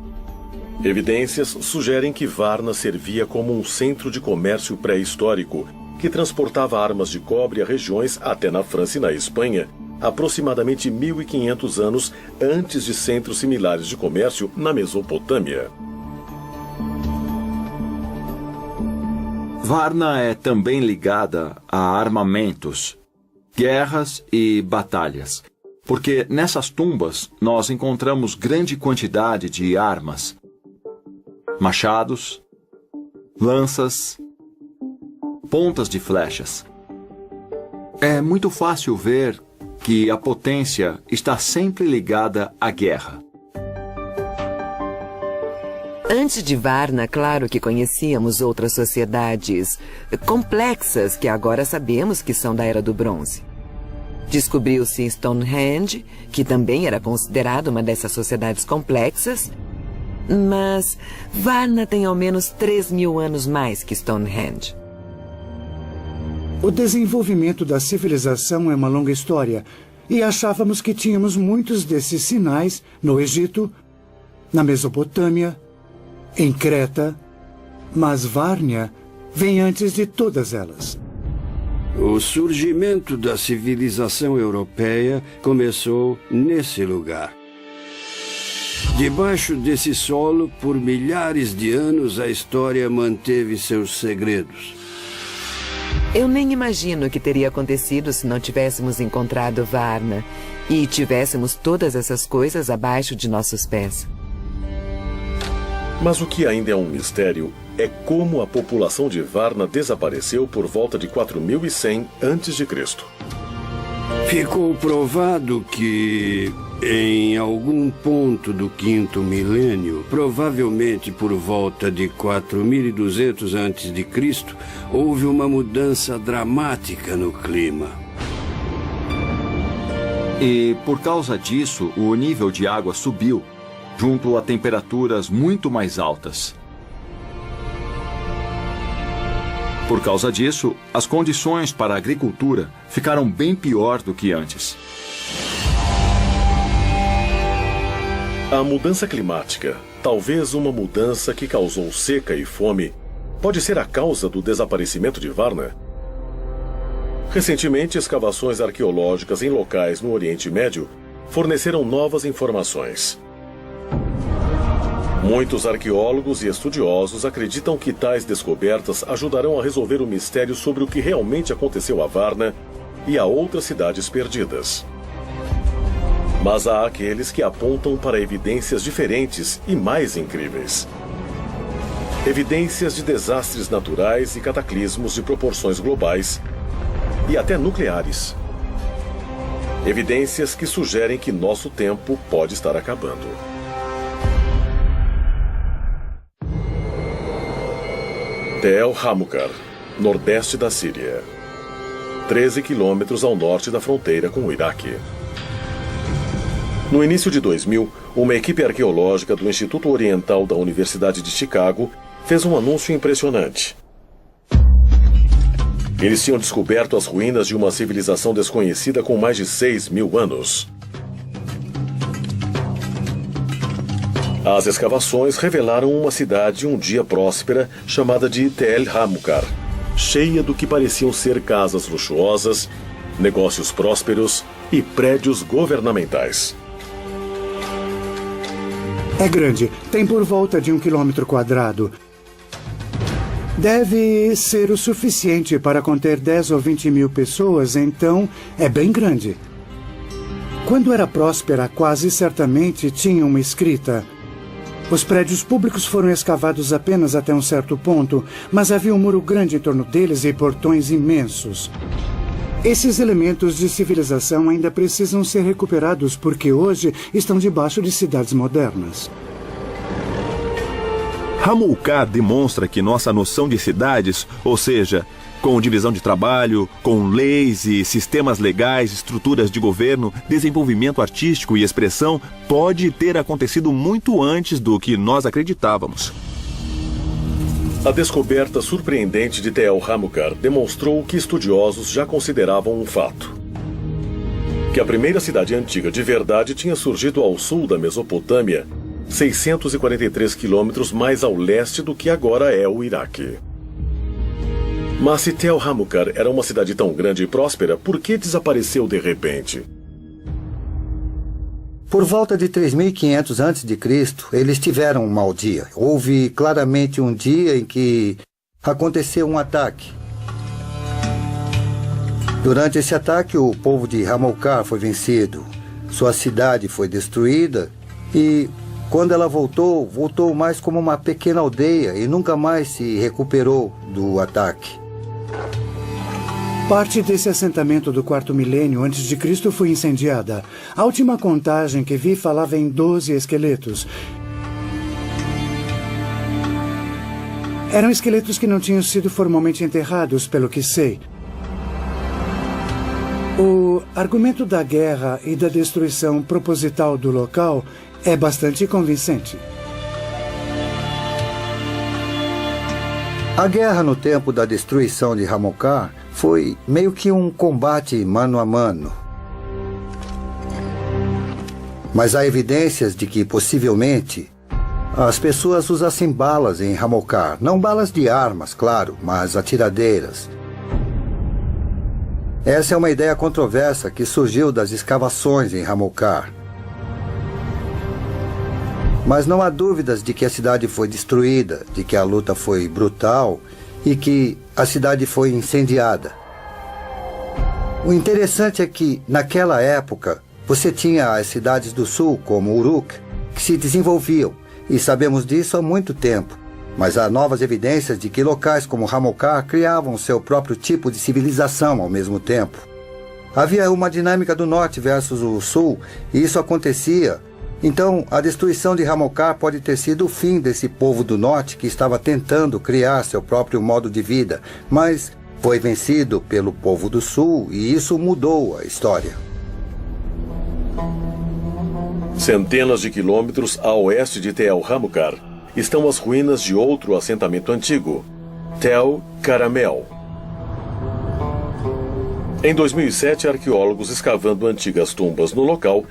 Evidências sugerem que Varna servia como um centro de comércio pré-histórico, que transportava armas de cobre a regiões até na França e na Espanha, aproximadamente 1500 anos antes de centros similares de comércio na Mesopotâmia. Varna é também ligada a armamentos, guerras e batalhas, porque nessas tumbas nós encontramos grande quantidade de armas, machados, lanças, pontas de flechas. É muito fácil ver que a potência está sempre ligada à guerra. Antes de Varna, claro que conhecíamos outras sociedades complexas que agora sabemos que são da Era do Bronze. Descobriu-se Stonehenge, que também era considerado uma dessas sociedades complexas, mas Varna tem ao menos 3.000 anos mais que Stonehenge. O desenvolvimento da civilização é uma longa história e achávamos que tínhamos muitos desses sinais no Egito, na Mesopotâmia, em Creta, mas Várnia vem antes de todas elas. O surgimento da civilização europeia começou nesse lugar. Debaixo desse solo, por milhares de anos, a história manteve seus segredos. Eu nem imagino o que teria acontecido se não tivéssemos encontrado Varna e tivéssemos todas essas coisas abaixo de nossos pés. Mas o que ainda é um mistério é como a população de Varna desapareceu por volta de 4100 a.C. Ficou provado que, em algum ponto do 5º milênio, provavelmente por volta de 4200 a.C., houve uma mudança dramática no clima. E, por causa disso, o nível de água subiu, junto a temperaturas muito mais altas. Por causa disso, as condições para a agricultura ficaram bem pior do que antes. A mudança climática, talvez uma mudança que causou seca e fome, pode ser a causa do desaparecimento de Varna? Recentemente, escavações arqueológicas em locais no Oriente Médio forneceram novas informações. Muitos arqueólogos e estudiosos acreditam que tais descobertas ajudarão a resolver o mistério sobre o que realmente aconteceu a Varna e a outras cidades perdidas. Mas há aqueles que apontam para evidências diferentes e mais incríveis. evidências de desastres naturais e cataclismos de proporções globais e até nucleares. Evidências que sugerem que nosso tempo pode estar acabando. Tel Hamukar, nordeste da Síria. 13 quilômetros ao norte da fronteira com o Iraque. No início de 2000, uma equipe arqueológica do Instituto Oriental da Universidade de Chicago fez um anúncio impressionante. Eles tinham descoberto as ruínas de uma civilização desconhecida com mais de 6.000 anos. As escavações revelaram uma cidade um dia próspera chamada de Tel Hamukar, cheia do que pareciam ser casas luxuosas, negócios prósperos e prédios governamentais. É grande, tem por volta de 1 quilômetro quadrado. Deve ser o suficiente para conter 10 ou 20 mil pessoas, então é bem grande. Quando era próspera, quase certamente tinha uma escrita. Os prédios públicos foram escavados apenas até um certo ponto, mas havia um muro grande em torno deles e portões imensos. Esses elementos de civilização ainda precisam ser recuperados porque hoje estão debaixo de cidades modernas. Hamukar demonstra que nossa noção de cidades, ou seja, com divisão de trabalho, com leis e sistemas legais, estruturas de governo, desenvolvimento artístico e expressão, pode ter acontecido muito antes do que nós acreditávamos. A descoberta surpreendente de Tel Hamukar demonstrou o que estudiosos já consideravam um fato. Que a primeira cidade antiga de verdade tinha surgido ao sul da Mesopotâmia, 643 quilômetros mais ao leste do que agora é o Iraque. Mas se Tel Hamukar era uma cidade tão grande e próspera, por que desapareceu de repente? Por volta de 3.500 a.C., eles tiveram um mau dia. Houve claramente um dia em que aconteceu um ataque. Durante esse ataque, o povo de Hamukar foi vencido. Sua cidade foi destruída e, quando ela voltou mais como uma pequena aldeia e nunca mais se recuperou do ataque. Parte desse assentamento do 4º milênio antes de Cristo foi incendiada. A última contagem que vi falava em 12 esqueletos. Eram esqueletos que não tinham sido formalmente enterrados, pelo que sei. O argumento da guerra e da destruição proposital do local é bastante convincente. A guerra no tempo da destruição de Hamukar foi meio que um combate mano a mano. Mas há evidências de que, possivelmente, as pessoas usassem balas em Hamukar. Não balas de armas, claro, mas atiradeiras. Essa é uma ideia controversa que surgiu das escavações em Hamukar. Mas não há dúvidas de que a cidade foi destruída, de que a luta foi brutal e que a cidade foi incendiada. O interessante é que, naquela época, você tinha as cidades do sul, como Uruk, que se desenvolviam, e sabemos disso há muito tempo. Mas há novas evidências de que locais como Hamukar criavam seu próprio tipo de civilização ao mesmo tempo. Havia uma dinâmica do norte versus o sul, e isso acontecia. Então, a destruição de Hamukar pode ter sido o fim desse povo do norte que estava tentando criar seu próprio modo de vida, mas foi vencido pelo povo do sul e isso mudou a história. Centenas de quilômetros a oeste de Tel Hamukar estão as ruínas de outro assentamento antigo, Tel Caramel. Em 2007, arqueólogos escavando antigas tumbas no local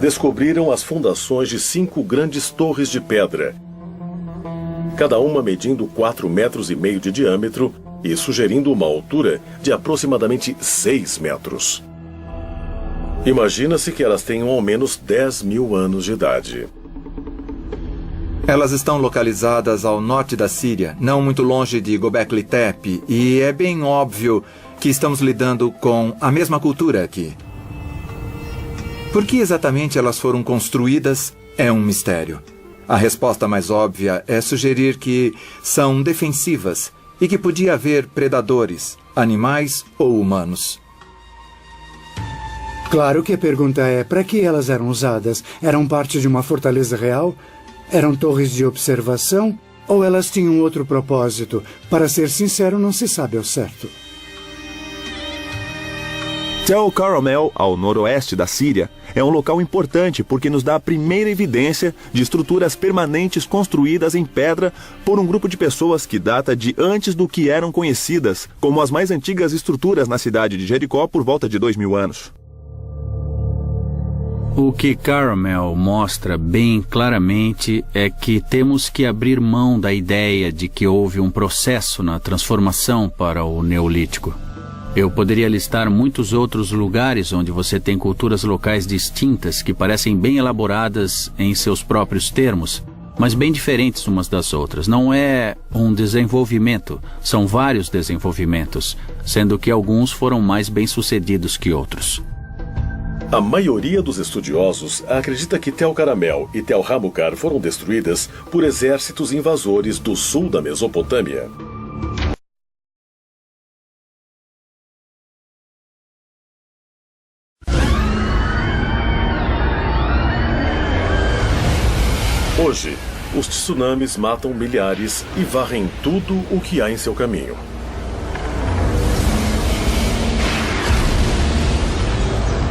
descobriram as fundações de 5 grandes torres de pedra, cada uma medindo 4,5 metros de diâmetro e sugerindo uma altura de aproximadamente 6 metros. Imagina-se que elas tenham ao menos 10.000 anos de idade. Elas estão localizadas ao norte da Síria, não muito longe de Göbekli Tepe, e é bem óbvio que estamos lidando com a mesma cultura aqui. Por que exatamente elas foram construídas é um mistério. A resposta mais óbvia é sugerir que são defensivas e que podia haver predadores, animais ou humanos. Claro que a pergunta é, para que elas eram usadas? Eram parte de uma fortaleza real? Eram torres de observação? Ou elas tinham outro propósito? Para ser sincero, não se sabe ao certo. Tel Carmel, ao noroeste da Síria, é um local importante porque nos dá a primeira evidência de estruturas permanentes construídas em pedra por um grupo de pessoas que data de antes do que eram conhecidas como as mais antigas estruturas na cidade de Jericó por volta de 2000 anos. O que Carmel mostra bem claramente é que temos que abrir mão da ideia de que houve um processo na transformação para o Neolítico. Eu poderia listar muitos outros lugares onde você tem culturas locais distintas que parecem bem elaboradas em seus próprios termos, mas bem diferentes umas das outras. Não é um desenvolvimento, são vários desenvolvimentos, sendo que alguns foram mais bem-sucedidos que outros. A maioria dos estudiosos acredita que Tel Carmel e Tel Hamucar foram destruídas por exércitos invasores do sul da Mesopotâmia. Hoje, os tsunamis matam milhares e varrem tudo o que há em seu caminho.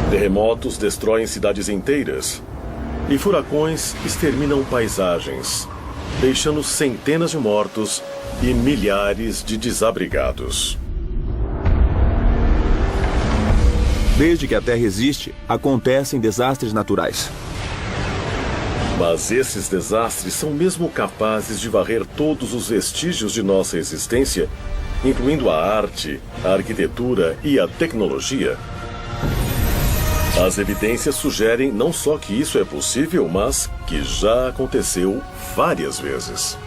Terremotos destroem cidades inteiras e furacões exterminam paisagens, deixando centenas de mortos e milhares de desabrigados. Desde que a Terra existe, acontecem desastres naturais. Mas esses desastres são mesmo capazes de varrer todos os vestígios de nossa existência, incluindo a arte, a arquitetura e a tecnologia? As evidências sugerem não só que isso é possível, mas que já aconteceu várias vezes.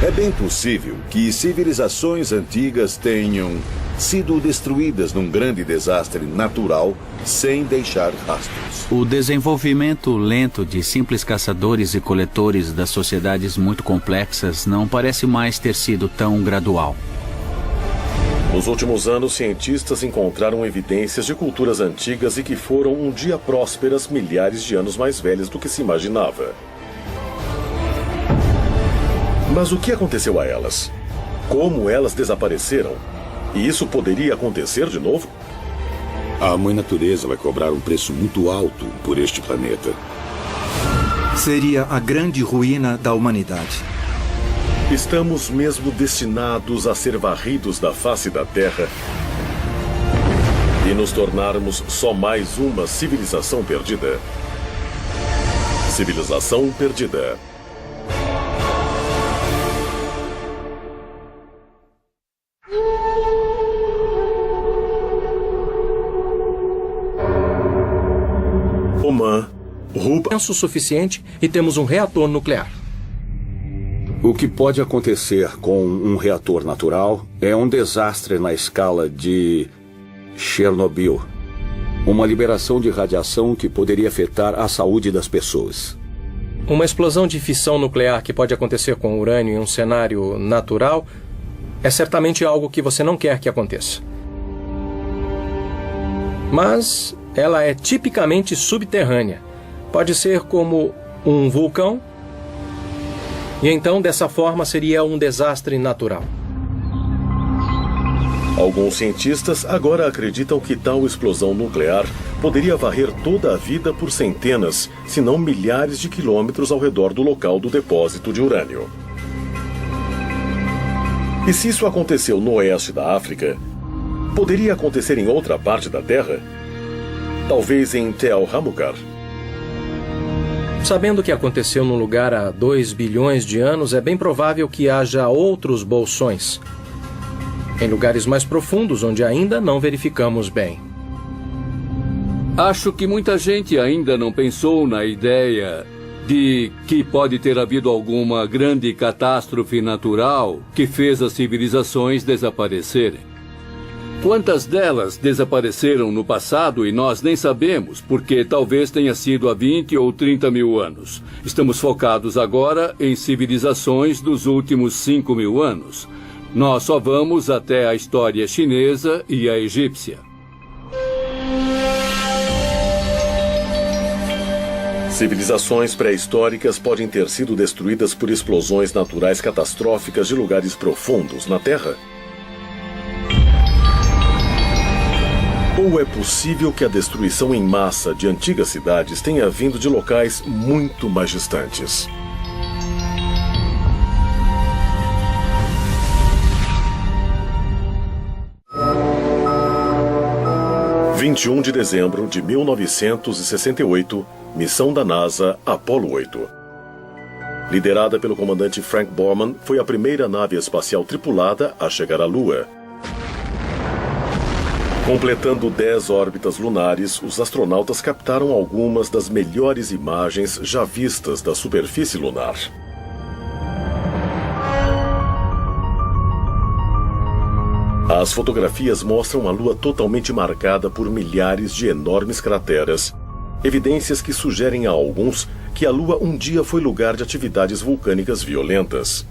É bem possível que civilizações antigas tenham sido destruídas num grande desastre natural sem deixar rastros. O desenvolvimento lento de simples caçadores e coletores das sociedades muito complexas não parece mais ter sido tão gradual. Nos últimos anos, cientistas encontraram evidências de culturas antigas e que foram um dia prósperas milhares de anos mais velhas do que se imaginava. Mas o que aconteceu a elas? Como elas desapareceram? E isso poderia acontecer de novo? A Mãe Natureza vai cobrar um preço muito alto por este planeta. Seria a grande ruína da humanidade. Estamos mesmo destinados a ser varridos da face da Terra e nos tornarmos só mais uma civilização perdida. Civilização perdida. Oman, Ruba. O suficiente e temos um reator nuclear. O que pode acontecer com um reator natural é um desastre na escala de Chernobyl. Uma liberação de radiação que poderia afetar a saúde das pessoas. Uma explosão de fissão nuclear que pode acontecer com urânio em um cenário natural é certamente algo que você não quer que aconteça. Mas ela é tipicamente subterrânea. Pode ser como um vulcão. E então, dessa forma, seria um desastre natural. Alguns cientistas agora acreditam que tal explosão nuclear poderia varrer toda a vida por centenas, se não milhares de quilômetros ao redor do local do depósito de urânio. E se isso aconteceu no oeste da África, poderia acontecer em outra parte da Terra? Talvez em Tel Hamucar. Sabendo o que aconteceu num lugar há 2 bilhões de anos, é bem provável que haja outros bolsões em lugares mais profundos, onde ainda não verificamos bem. Acho que muita gente ainda não pensou na ideia de que pode ter havido alguma grande catástrofe natural que fez as civilizações desaparecerem. Quantas delas desapareceram no passado e nós nem sabemos, porque talvez tenha sido há 20 ou 30 mil anos. Estamos focados agora em civilizações dos últimos 5 mil anos. Nós só vamos até a história chinesa e a egípcia. Civilizações pré-históricas podem ter sido destruídas por explosões naturais catastróficas de lugares profundos na Terra? Ou é possível que a destruição em massa de antigas cidades tenha vindo de locais muito mais distantes? – 21 de dezembro de 1968, missão da NASA Apollo 8. Liderada pelo comandante Frank Borman, foi a primeira nave espacial tripulada a chegar à Lua. Completando 10 órbitas lunares, os astronautas captaram algumas das melhores imagens já vistas da superfície lunar. As fotografias mostram a Lua totalmente marcada por milhares de enormes crateras, evidências que sugerem a alguns que a Lua um dia foi lugar de atividades vulcânicas violentas.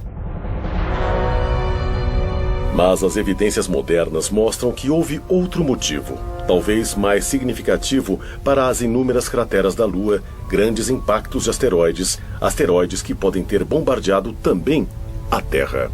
Mas as evidências modernas mostram que houve outro motivo, talvez mais significativo para as inúmeras crateras da Lua, grandes impactos de asteroides, asteroides que podem ter bombardeado também a Terra.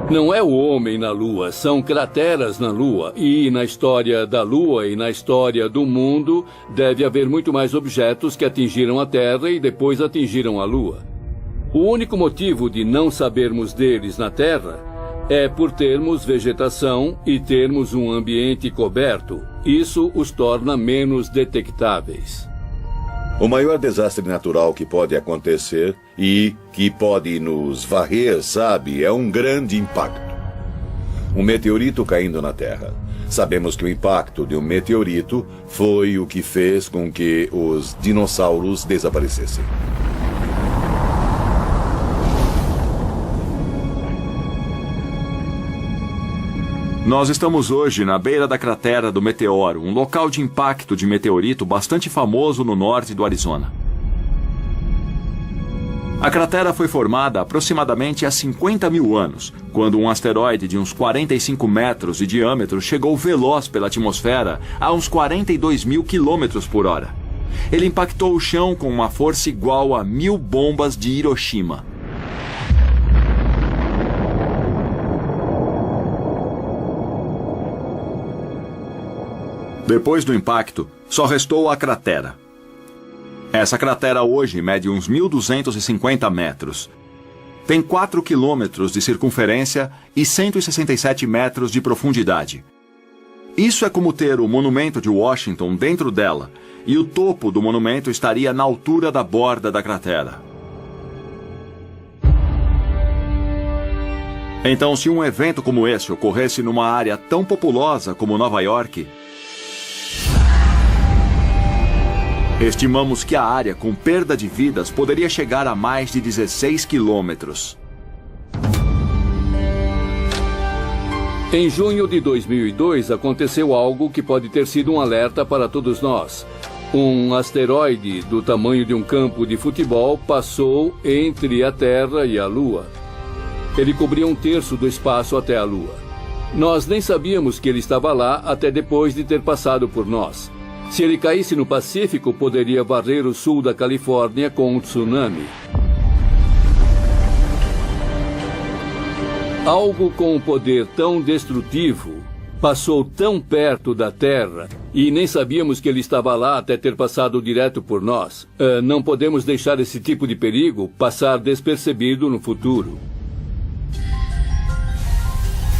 Não é o homem na Lua, são crateras na Lua. E na história da Lua e na história do mundo, deve haver muito mais objetos que atingiram a Terra e depois atingiram a Lua. O único motivo de não sabermos deles na Terra é por termos vegetação e termos um ambiente coberto. Isso os torna menos detectáveis. O maior desastre natural que pode acontecer e que pode nos varrer, sabe, é um grande impacto. Um meteorito caindo na Terra. Sabemos que o impacto de um meteorito foi o que fez com que os dinossauros desaparecessem. Nós estamos hoje na beira da cratera do meteoro, um local de impacto de meteorito bastante famoso no norte do Arizona. A cratera foi formada aproximadamente há 50 mil anos, quando um asteroide de uns 45 metros de diâmetro chegou veloz pela atmosfera a uns 42 mil quilômetros por hora. Ele impactou o chão com uma força igual a 1000 bombas de Hiroshima. Depois do impacto, só restou a cratera. Essa cratera hoje mede uns 1.250 metros. Tem 4 quilômetros de circunferência e 167 metros de profundidade. Isso é como ter o monumento de Washington dentro dela, e o topo do monumento estaria na altura da borda da cratera. Então, se um evento como esse ocorresse numa área tão populosa como Nova York, estimamos que a área com perda de vidas poderia chegar a mais de 16 quilômetros. Em junho de 2002, aconteceu algo que pode ter sido um alerta para todos nós. Um asteroide do tamanho de um campo de futebol passou entre a Terra e a Lua. Ele cobria 1/3 do espaço até a Lua. Nós nem sabíamos que ele estava lá até depois de ter passado por nós. Se ele caísse no Pacífico, poderia varrer o sul da Califórnia com um tsunami. Algo com um poder tão destrutivo passou tão perto da Terra e nem sabíamos que ele estava lá até ter passado direto por nós. Não podemos deixar esse tipo de perigo passar despercebido no futuro.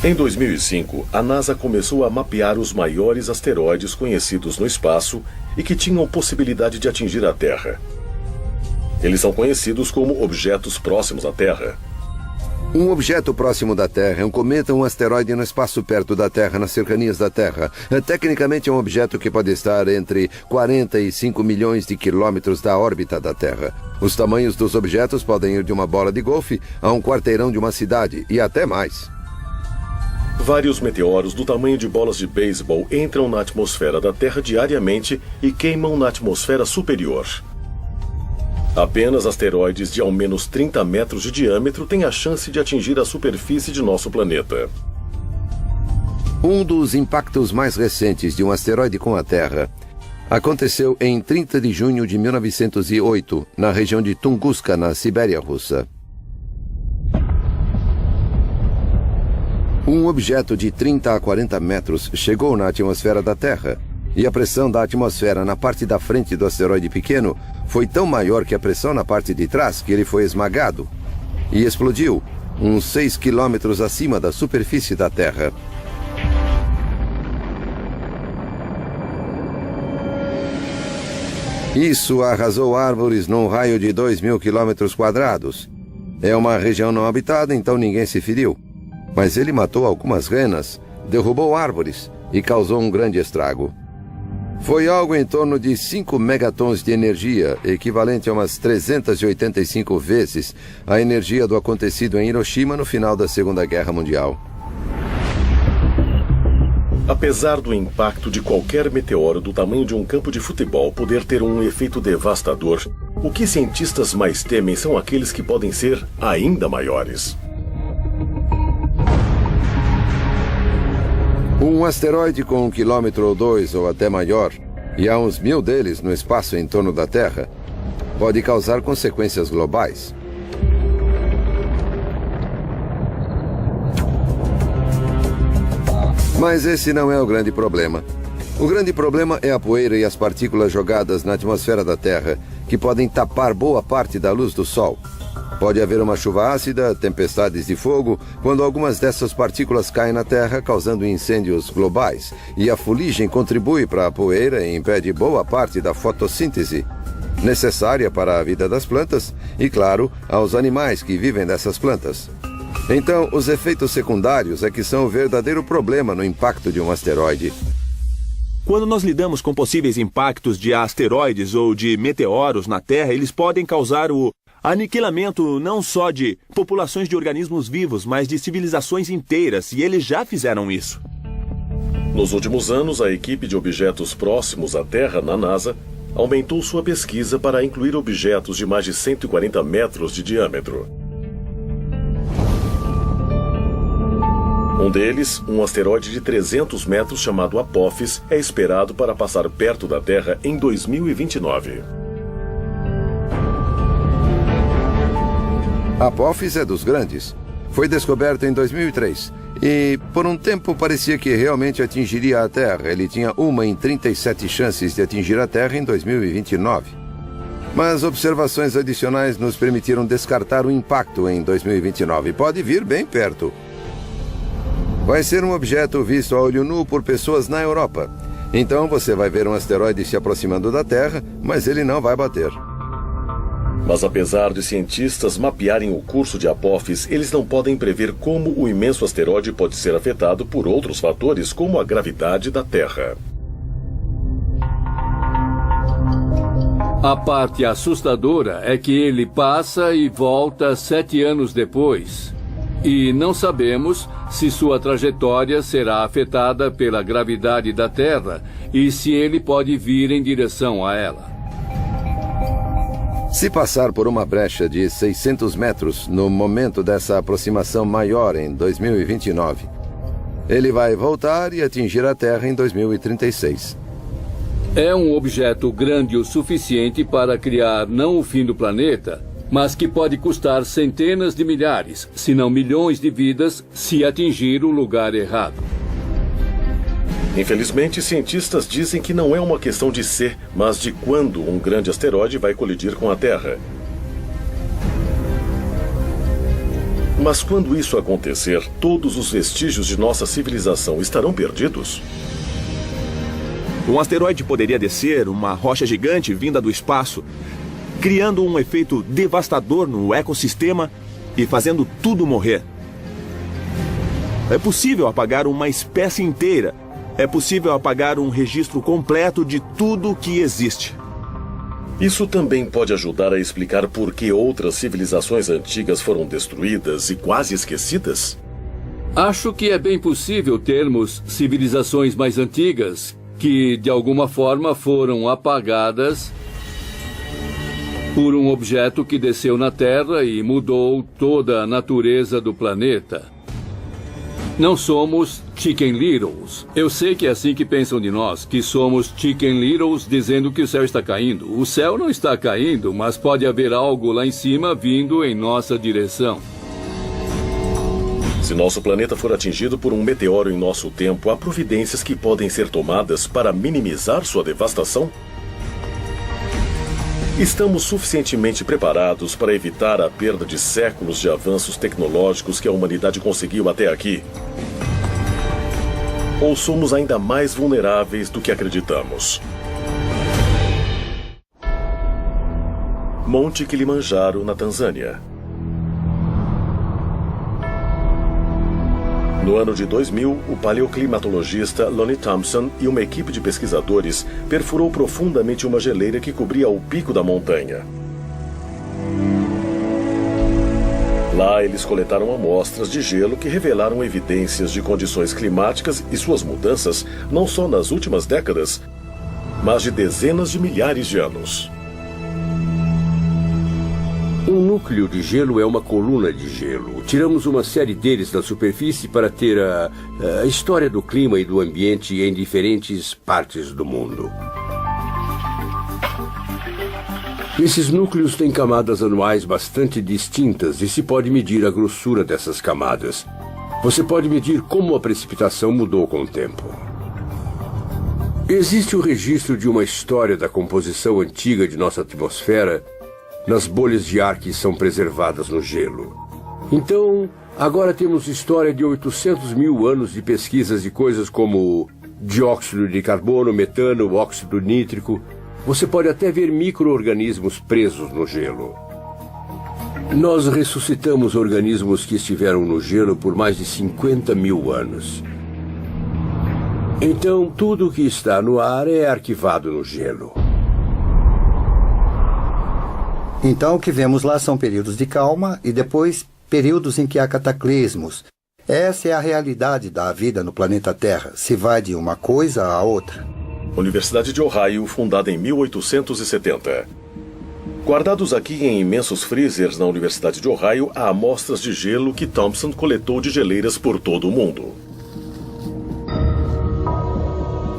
Em 2005, a NASA começou a mapear os maiores asteroides conhecidos no espaço e que tinham possibilidade de atingir a Terra. Eles são conhecidos como objetos próximos à Terra. Um objeto próximo da Terra é um cometa ou um asteroide no espaço perto da Terra, nas cercanias da Terra. Tecnicamente é um objeto que pode estar entre 40 e 5 milhões de quilômetros da órbita da Terra. Os tamanhos dos objetos podem ir de uma bola de golfe a um quarteirão de uma cidade e até mais. Vários meteoros do tamanho de bolas de beisebol entram na atmosfera da Terra diariamente e queimam na atmosfera superior. Apenas asteroides de ao menos 30 metros de diâmetro têm a chance de atingir a superfície de nosso planeta. Um dos impactos mais recentes de um asteroide com a Terra aconteceu em 30 de junho de 1908, na região de Tunguska, na Sibéria russa. Um objeto de 30 a 40 metros chegou na atmosfera da Terra, e a pressão da atmosfera na parte da frente do asteroide pequeno foi tão maior que a pressão na parte de trás que ele foi esmagado e explodiu uns 6 quilômetros acima da superfície da Terra. Isso arrasou árvores num raio de 2.000 quilômetros quadrados. É uma região não habitada, então ninguém se feriu. Mas ele matou algumas renas, derrubou árvores e causou um grande estrago. Foi algo em torno de 5 megatons de energia, equivalente a umas 385 vezes a energia do acontecido em Hiroshima no final da Segunda Guerra Mundial. Apesar do impacto de qualquer meteoro do tamanho de um campo de futebol poder ter um efeito devastador, o que cientistas mais temem são aqueles que podem ser ainda maiores. Um asteroide com 1 quilômetro ou 2 ou até maior, e há uns 1000 deles no espaço em torno da Terra, pode causar consequências globais. Mas esse não é o grande problema. O grande problema é a poeira e as partículas jogadas na atmosfera da Terra, que podem tapar boa parte da luz do Sol. Pode haver uma chuva ácida, tempestades de fogo, quando algumas dessas partículas caem na Terra, causando incêndios globais. E a fuligem contribui para a poeira e impede boa parte da fotossíntese, necessária para a vida das plantas e, claro, aos animais que vivem dessas plantas. Então, os efeitos secundários é que são o verdadeiro problema no impacto de um asteroide. Quando nós lidamos com possíveis impactos de asteroides ou de meteoros na Terra, eles podem causar o aniquilamento não só de populações de organismos vivos, mas de civilizações inteiras, e eles já fizeram isso. Nos últimos anos, a equipe de objetos próximos à Terra, na NASA, aumentou sua pesquisa para incluir objetos de mais de 140 metros de diâmetro. Um deles, um asteroide de 300 metros chamado Apophis, é esperado para passar perto da Terra em 2029. Apophis é dos grandes. Foi descoberto em 2003 e, por um tempo, parecia que realmente atingiria a Terra. Ele tinha 1 em 37 chances de atingir a Terra em 2029. Mas observações adicionais nos permitiram descartar o impacto em 2029. Pode vir bem perto. Vai ser um objeto visto a olho nu por pessoas na Europa. Então você vai ver um asteroide se aproximando da Terra, mas ele não vai bater. Mas apesar de cientistas mapearem o curso de Apophis, eles não podem prever como o imenso asteroide pode ser afetado por outros fatores, como a gravidade da Terra. A parte assustadora é que ele passa e volta 7 anos depois. E não sabemos se sua trajetória será afetada pela gravidade da Terra e se ele pode vir em direção a ela. Se passar por uma brecha de 600 metros no momento dessa aproximação maior em 2029, ele vai voltar e atingir a Terra em 2036. É um objeto grande o suficiente para criar não o fim do planeta, mas que pode custar centenas de milhares, se não milhões de vidas, se atingir o lugar errado. Infelizmente, cientistas dizem que não é uma questão de se, mas de quando um grande asteroide vai colidir com a Terra. Mas quando isso acontecer, todos os vestígios de nossa civilização estarão perdidos? Um asteroide poderia descer uma rocha gigante vinda do espaço, criando um efeito devastador no ecossistema e fazendo tudo morrer. É possível apagar uma espécie inteira. É possível apagar um registro completo de tudo que existe. Isso também pode ajudar a explicar por que outras civilizações antigas foram destruídas e quase esquecidas? Acho que é bem possível termos civilizações mais antigas que, de alguma forma, foram apagadas por um objeto que desceu na Terra e mudou toda a natureza do planeta. Não somos Chicken Littles. Eu sei que é assim que pensam de nós, que somos Chicken Littles dizendo que o céu está caindo. O céu não está caindo, mas pode haver algo lá em cima vindo em nossa direção. Se nosso planeta for atingido por um meteoro em nosso tempo, há providências que podem ser tomadas para minimizar sua devastação? Estamos suficientemente preparados para evitar a perda de séculos de avanços tecnológicos que a humanidade conseguiu até aqui? Ou somos ainda mais vulneráveis do que acreditamos? Monte Kilimanjaro, na Tanzânia. No ano de 2000, o paleoclimatologista Lonnie Thompson e uma equipe de pesquisadores perfurou profundamente uma geleira que cobria o pico da montanha. Lá, eles coletaram amostras de gelo que revelaram evidências de condições climáticas e suas mudanças não só nas últimas décadas, mas de dezenas de milhares de anos. Um núcleo de gelo é uma coluna de gelo. Tiramos uma série deles da superfície para ter a história do clima e do ambiente em diferentes partes do mundo. Esses núcleos têm camadas anuais bastante distintas e se pode medir a grossura dessas camadas. Você pode medir como a precipitação mudou com o tempo. Existe o registro de uma história da composição antiga de nossa atmosfera nas bolhas de ar que são preservadas no gelo. Então, agora temos história de 800 mil anos de pesquisas de coisas como dióxido de carbono, metano, óxido nítrico. Você pode até ver micro-organismos presos no gelo. Nós ressuscitamos organismos que estiveram no gelo por mais de 50 mil anos. Então, tudo que está no ar é arquivado no gelo. Então, o que vemos lá são períodos de calma e depois períodos em que há cataclismos. Essa é a realidade da vida no planeta Terra. Se vai de uma coisa a outra. Universidade de Ohio, fundada em 1870. Guardados aqui em imensos freezers na Universidade de Ohio, há amostras de gelo que Thompson coletou de geleiras por todo o mundo.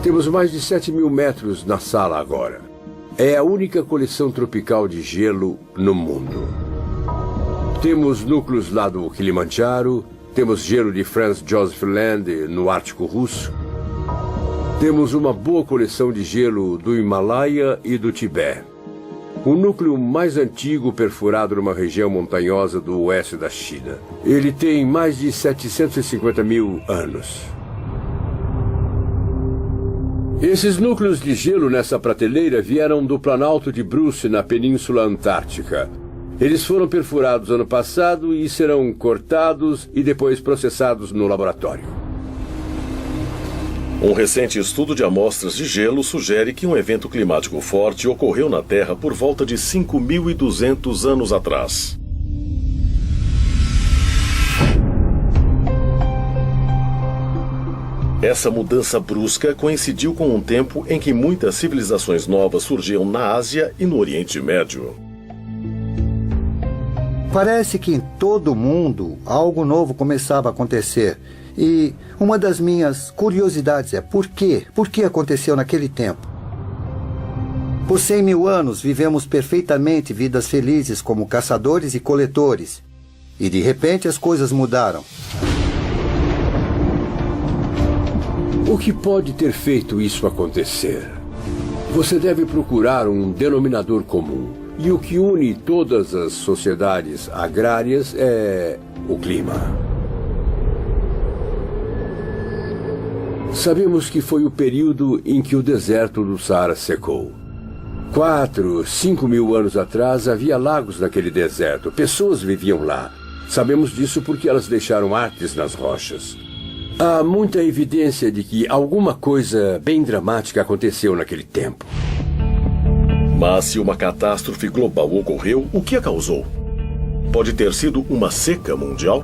Temos mais de 7 mil metros na sala agora. É a única coleção tropical de gelo no mundo. Temos núcleos lá do Kilimanjaro, temos gelo de Franz Josef Land no Ártico Russo. Temos uma boa coleção de gelo do Himalaia e do Tibete. O núcleo mais antigo perfurado numa região montanhosa do oeste da China. Ele tem mais de 750 mil anos. Esses núcleos de gelo nessa prateleira vieram do Planalto de Bruce, na Península Antártica. Eles foram perfurados ano passado e serão cortados e depois processados no laboratório. Um recente estudo de amostras de gelo sugere que um evento climático forte ocorreu na Terra por volta de 5.200 anos atrás. Essa mudança brusca coincidiu com um tempo em que muitas civilizações novas surgiam na Ásia e no Oriente Médio. Parece que em todo o mundo algo novo começava a acontecer. E uma das minhas curiosidades é por quê? Por que aconteceu naquele tempo? Por 100 mil anos vivemos perfeitamente vidas felizes como caçadores e coletores. E de repente as coisas mudaram. O que pode ter feito isso acontecer? Você deve procurar um denominador comum. E o que une todas as sociedades agrárias é o clima. Sabemos que foi o período em que o deserto do Saara secou. 4, 5 mil anos atrás havia lagos naquele deserto. Pessoas viviam lá. Sabemos disso porque elas deixaram artes nas rochas. Há muita evidência de que alguma coisa bem dramática aconteceu naquele tempo. Mas se uma catástrofe global ocorreu, o que a causou? Pode ter sido uma seca mundial?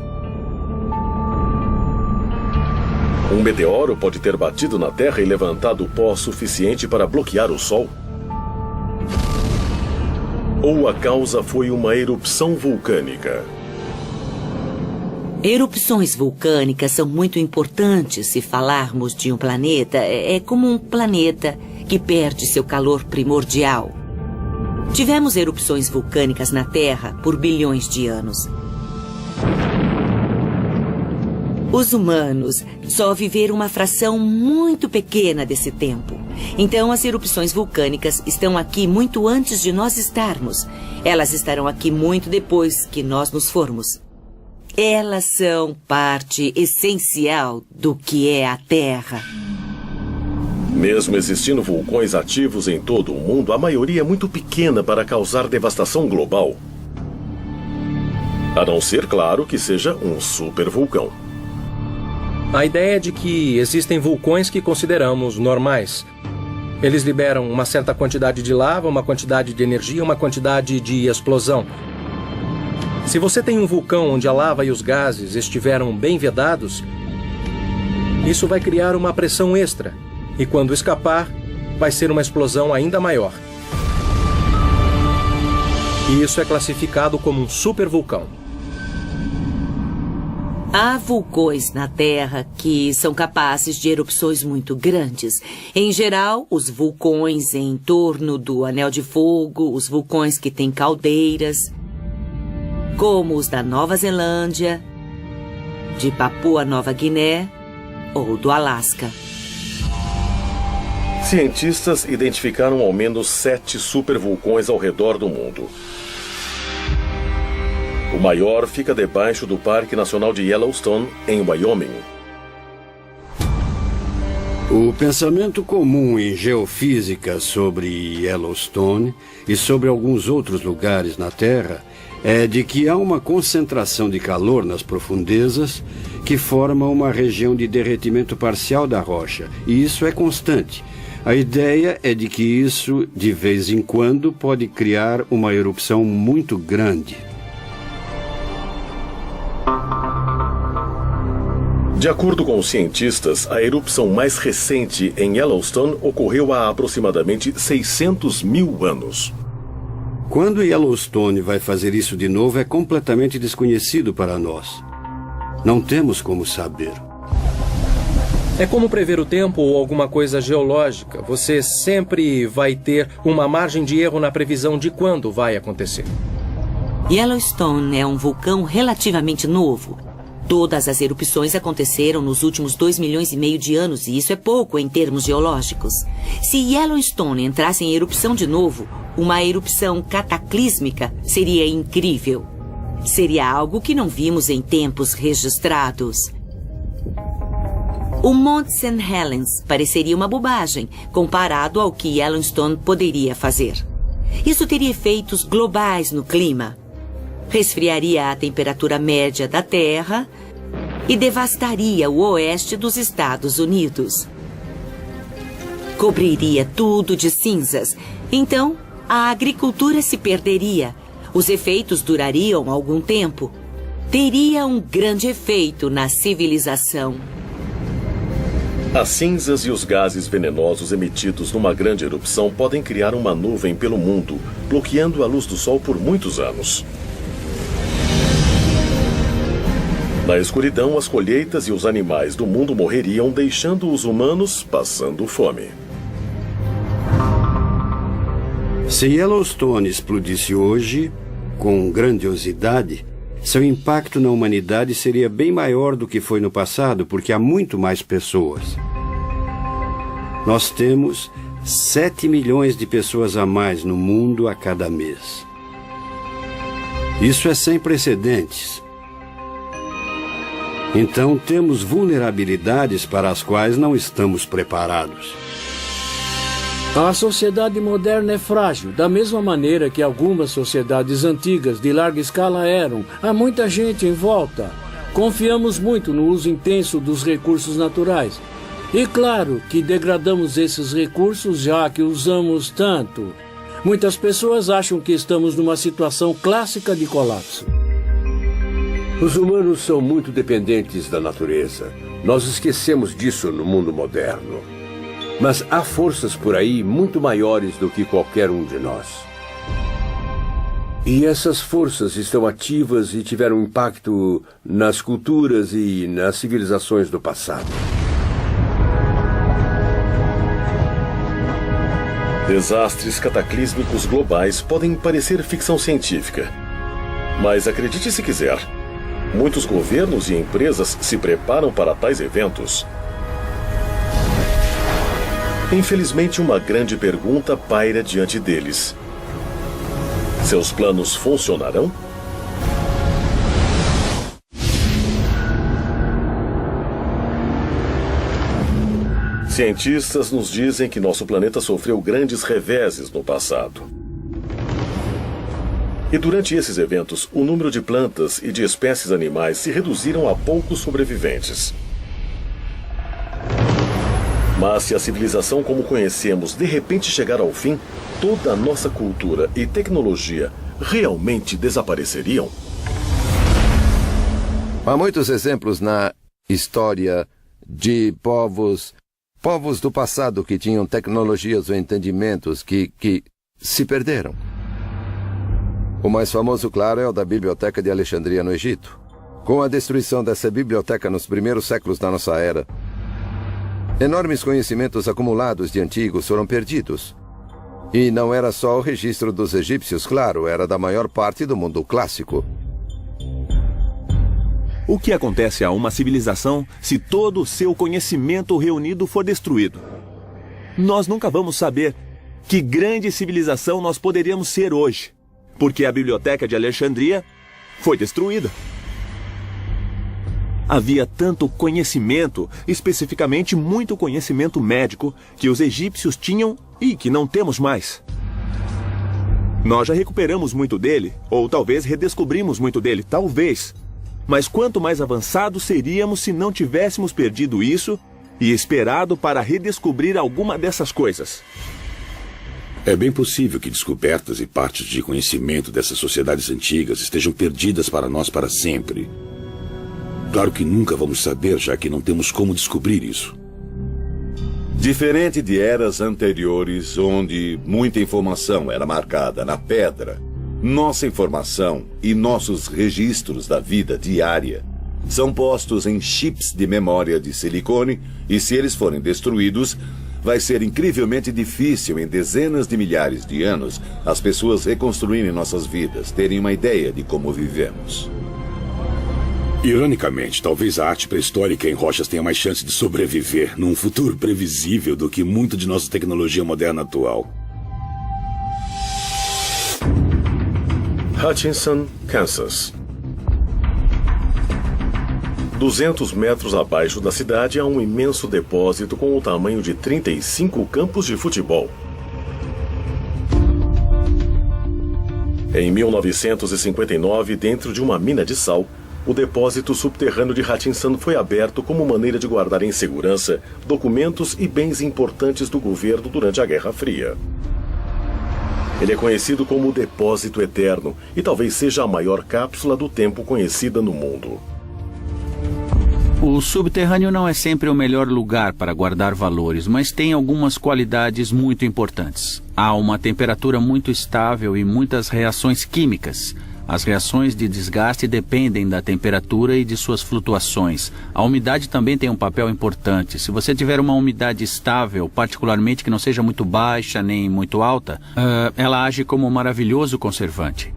Um meteoro pode ter batido na Terra e levantado pó suficiente para bloquear o Sol? Ou a causa foi uma erupção vulcânica? Erupções vulcânicas são muito importantes se falarmos de um planeta. É como um planeta que perde seu calor primordial. Tivemos erupções vulcânicas na Terra por bilhões de anos. Os humanos só viveram uma fração muito pequena desse tempo. Então, as erupções vulcânicas estão aqui muito antes de nós estarmos. Elas estarão aqui muito depois que nós nos formos. Elas são parte essencial do que é a Terra. Mesmo existindo vulcões ativos em todo o mundo, a maioria é muito pequena para causar devastação global. A não ser, claro, que seja um supervulcão. A ideia é de que existem vulcões que consideramos normais. Eles liberam uma certa quantidade de lava, uma quantidade de energia, uma quantidade de explosão. Se você tem um vulcão onde a lava e os gases estiveram bem vedados, isso vai criar uma pressão extra. E quando escapar, vai ser uma explosão ainda maior. E isso é classificado como um supervulcão. Há vulcões na Terra que são capazes de erupções muito grandes. Em geral, os vulcões em torno do Anel de Fogo, os vulcões que têm caldeiras, como os da Nova Zelândia, de Papua Nova Guiné ou do Alasca. Cientistas identificaram ao menos 7 supervulcões ao redor do mundo. O maior fica debaixo do Parque Nacional de Yellowstone, em Wyoming. O pensamento comum em geofísica sobre Yellowstone e sobre alguns outros lugares na Terra é de que há uma concentração de calor nas profundezas que forma uma região de derretimento parcial da rocha, e isso é constante. A ideia é de que isso, de vez em quando, pode criar uma erupção muito grande. De acordo com os cientistas, a erupção mais recente em Yellowstone ocorreu há aproximadamente 600 mil anos. Quando Yellowstone vai fazer isso de novo é completamente desconhecido para nós. Não temos como saber. É como prever o tempo ou alguma coisa geológica. Você sempre vai ter uma margem de erro na previsão de quando vai acontecer. Yellowstone é um vulcão relativamente novo. Todas as erupções aconteceram nos últimos 2,5 milhões de anos, e isso é pouco em termos geológicos. Se Yellowstone entrasse em erupção de novo, uma erupção cataclísmica seria incrível. Seria algo que não vimos em tempos registrados. O Monte St. Helens pareceria uma bobagem comparado ao que Yellowstone poderia fazer. Isso teria efeitos globais no clima. Resfriaria a temperatura média da Terra e devastaria o oeste dos Estados Unidos. Cobriria tudo de cinzas. Então, a agricultura se perderia. Os efeitos durariam algum tempo. Teria um grande efeito na civilização. As cinzas e os gases venenosos emitidos numa grande erupção podem criar uma nuvem pelo mundo, bloqueando a luz do sol por muitos anos. Na escuridão, as colheitas e os animais do mundo morreriam, deixando os humanos passando fome. Se Yellowstone explodisse hoje, com grandiosidade, seu impacto na humanidade seria bem maior do que foi no passado, porque há muito mais pessoas. Nós temos 7 milhões de pessoas a mais no mundo a cada mês. Isso é sem precedentes. Então, temos vulnerabilidades para as quais não estamos preparados. A sociedade moderna é frágil, da mesma maneira que algumas sociedades antigas de larga escala eram. Há muita gente em volta. Confiamos muito no uso intenso dos recursos naturais. E claro que degradamos esses recursos já que usamos tanto. Muitas pessoas acham que estamos numa situação clássica de colapso. Os humanos são muito dependentes da natureza. Nós esquecemos disso no mundo moderno. Mas há forças por aí muito maiores do que qualquer um de nós. E essas forças estão ativas e tiveram impacto nas culturas e nas civilizações do passado. Desastres cataclísmicos globais podem parecer ficção científica. Mas acredite se quiser, muitos governos e empresas se preparam para tais eventos. Infelizmente, uma grande pergunta paira diante deles. Seus planos funcionarão? Cientistas nos dizem que nosso planeta sofreu grandes reveses no passado. E durante esses eventos, o número de plantas e de espécies animais se reduziram a poucos sobreviventes. Mas se a civilização como conhecemos de repente chegar ao fim, toda a nossa cultura e tecnologia realmente desapareceriam? Há muitos exemplos na história de povos do passado que tinham tecnologias ou entendimentos que se perderam. O mais famoso, claro, é o da Biblioteca de Alexandria, no Egito. Com a destruição dessa biblioteca nos primeiros séculos da nossa era, enormes conhecimentos acumulados de antigos foram perdidos. E não era só o registro dos egípcios, claro, era da maior parte do mundo clássico. O que acontece a uma civilização se todo o seu conhecimento reunido for destruído? Nós nunca vamos saber que grande civilização nós poderíamos ser hoje, porque a Biblioteca de Alexandria foi destruída. Havia tanto conhecimento, especificamente muito conhecimento médico, que os egípcios tinham e que não temos mais. Nós já recuperamos muito dele, ou talvez redescobrimos muito dele, talvez. Mas quanto mais avançados seríamos se não tivéssemos perdido isso e esperado para redescobrir alguma dessas coisas? É bem possível que descobertas e partes de conhecimento dessas sociedades antigas estejam perdidas para nós para sempre. Claro que nunca vamos saber, já que não temos como descobrir isso. Diferente de eras anteriores, onde muita informação era marcada na pedra, nossa informação e nossos registros da vida diária são postos em chips de memória de silicone e, se eles forem destruídos, vai ser incrivelmente difícil, em dezenas de milhares de anos, as pessoas reconstruírem nossas vidas, terem uma ideia de como vivemos. Ironicamente, talvez a arte pré-histórica em rochas tenha mais chance de sobreviver num futuro previsível do que muito de nossa tecnologia moderna atual. Hutchinson, Kansas. 200 metros abaixo da cidade há um imenso depósito com o tamanho de 35 campos de futebol. Em 1959, dentro de uma mina de sal, o depósito subterrâneo de Hutchinson foi aberto como maneira de guardar em segurança documentos e bens importantes do governo durante a Guerra Fria. Ele é conhecido como o Depósito Eterno e talvez seja a maior cápsula do tempo conhecida no mundo. O subterrâneo não é sempre o melhor lugar para guardar valores, mas tem algumas qualidades muito importantes. Há uma temperatura muito estável e muitas reações químicas. As reações de desgaste dependem da temperatura e de suas flutuações. A umidade também tem um papel importante. Se você tiver uma umidade estável, particularmente que não seja muito baixa nem muito alta, ela age como um maravilhoso conservante.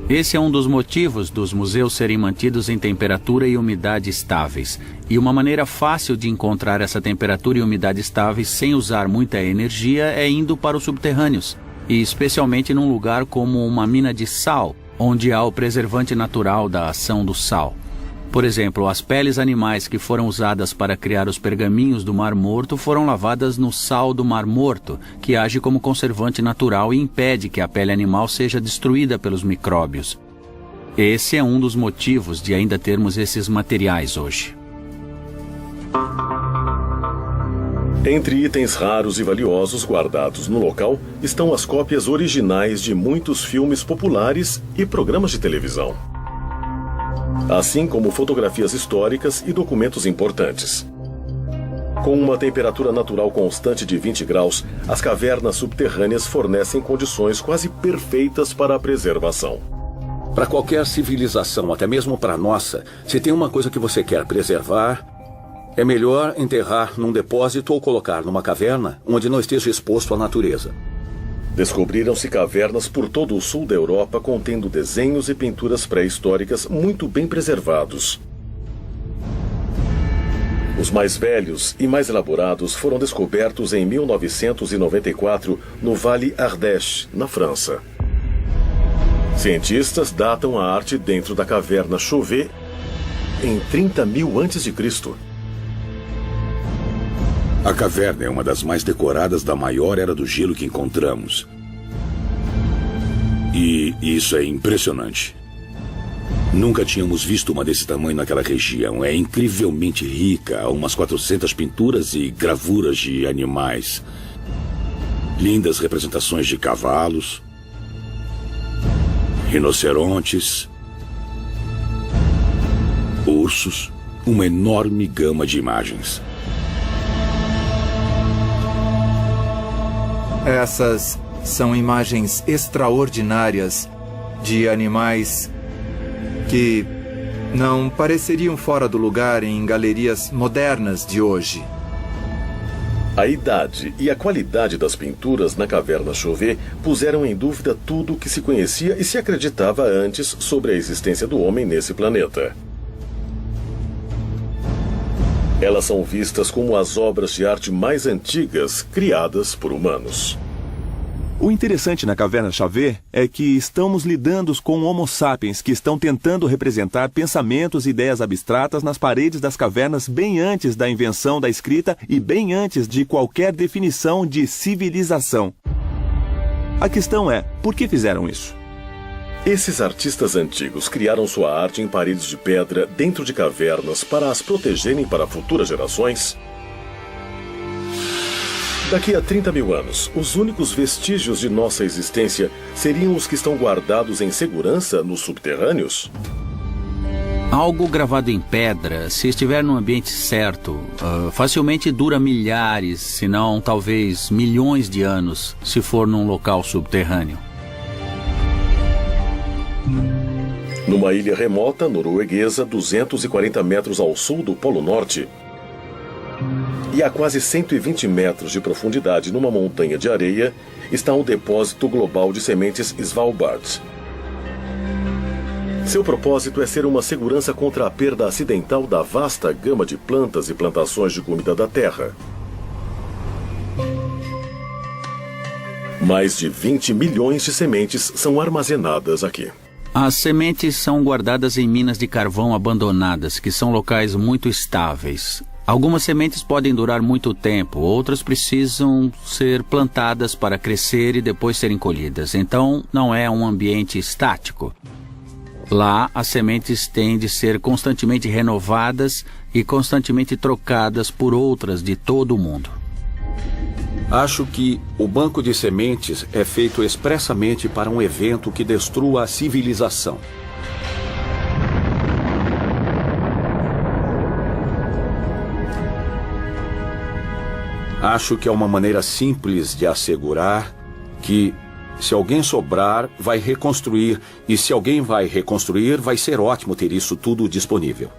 Esse é um dos motivos dos museus serem mantidos em temperatura e umidade estáveis. E uma maneira fácil de encontrar essa temperatura e umidade estáveis sem usar muita energia é indo para os subterrâneos, e especialmente num lugar como uma mina de sal, onde há o preservante natural da ação do sal. Por exemplo, as peles animais que foram usadas para criar os pergaminhos do Mar Morto foram lavadas no sal do Mar Morto, que age como conservante natural e impede que a pele animal seja destruída pelos micróbios. Esse é um dos motivos de ainda termos esses materiais hoje. Entre itens raros e valiosos guardados no local estão as cópias originais de muitos filmes populares e programas de televisão, assim como fotografias históricas e documentos importantes. Com uma temperatura natural constante de 20 graus, as cavernas subterrâneas fornecem condições quase perfeitas para a preservação. Para qualquer civilização, até mesmo para a nossa, se tem uma coisa que você quer preservar, é melhor enterrar num depósito ou colocar numa caverna onde não esteja exposto à natureza. Descobriram-se cavernas por todo o sul da Europa contendo desenhos e pinturas pré-históricas muito bem preservados. Os mais velhos e mais elaborados foram descobertos em 1994 no Vale Ardèche, na França. Cientistas datam a arte dentro da caverna Chauvet em 30.000 a.C. A caverna é uma das mais decoradas da maior era do gelo que encontramos. E isso é impressionante. Nunca tínhamos visto uma desse tamanho naquela região. É incrivelmente rica, há umas 400 pinturas e gravuras de animais. Lindas representações de cavalos, rinocerontes, ursos, uma enorme gama de imagens. Essas são imagens extraordinárias de animais que não pareceriam fora do lugar em galerias modernas de hoje. A idade e a qualidade das pinturas na caverna Chauvet puseram em dúvida tudo o que se conhecia e se acreditava antes sobre a existência do homem nesse planeta. Elas são vistas como as obras de arte mais antigas criadas por humanos. O interessante na caverna Chauvet é que estamos lidando com Homo sapiens que estão tentando representar pensamentos e ideias abstratas nas paredes das cavernas bem antes da invenção da escrita e bem antes de qualquer definição de civilização. A questão é, por que fizeram isso? Esses artistas antigos criaram sua arte em paredes de pedra dentro de cavernas para as protegerem para futuras gerações? Daqui a 30.000 anos, os únicos vestígios de nossa existência seriam os que estão guardados em segurança nos subterrâneos? Algo gravado em pedra, se estiver no ambiente certo, facilmente dura milhares, se não talvez milhões de anos, se for num local subterrâneo. Numa ilha remota norueguesa, 240 metros ao sul do Polo Norte, e a quase 120 metros de profundidade numa montanha de areia, está o depósito global de sementes Svalbard. Seu propósito é ser uma segurança contra a perda acidental da vasta gama de plantas e plantações de comida da Terra. Mais de 20 milhões de sementes são armazenadas aqui. As sementes são guardadas em minas de carvão abandonadas, que são locais muito estáveis. Algumas sementes podem durar muito tempo, outras precisam ser plantadas para crescer e depois serem colhidas. Então, não é um ambiente estático. Lá, as sementes têm de ser constantemente renovadas e constantemente trocadas por outras de todo o mundo. Acho que o banco de sementes é feito expressamente para um evento que destrua a civilização. Acho que é uma maneira simples de assegurar que, se alguém sobrar, vai reconstruir, e se alguém vai reconstruir, vai ser ótimo ter isso tudo disponível.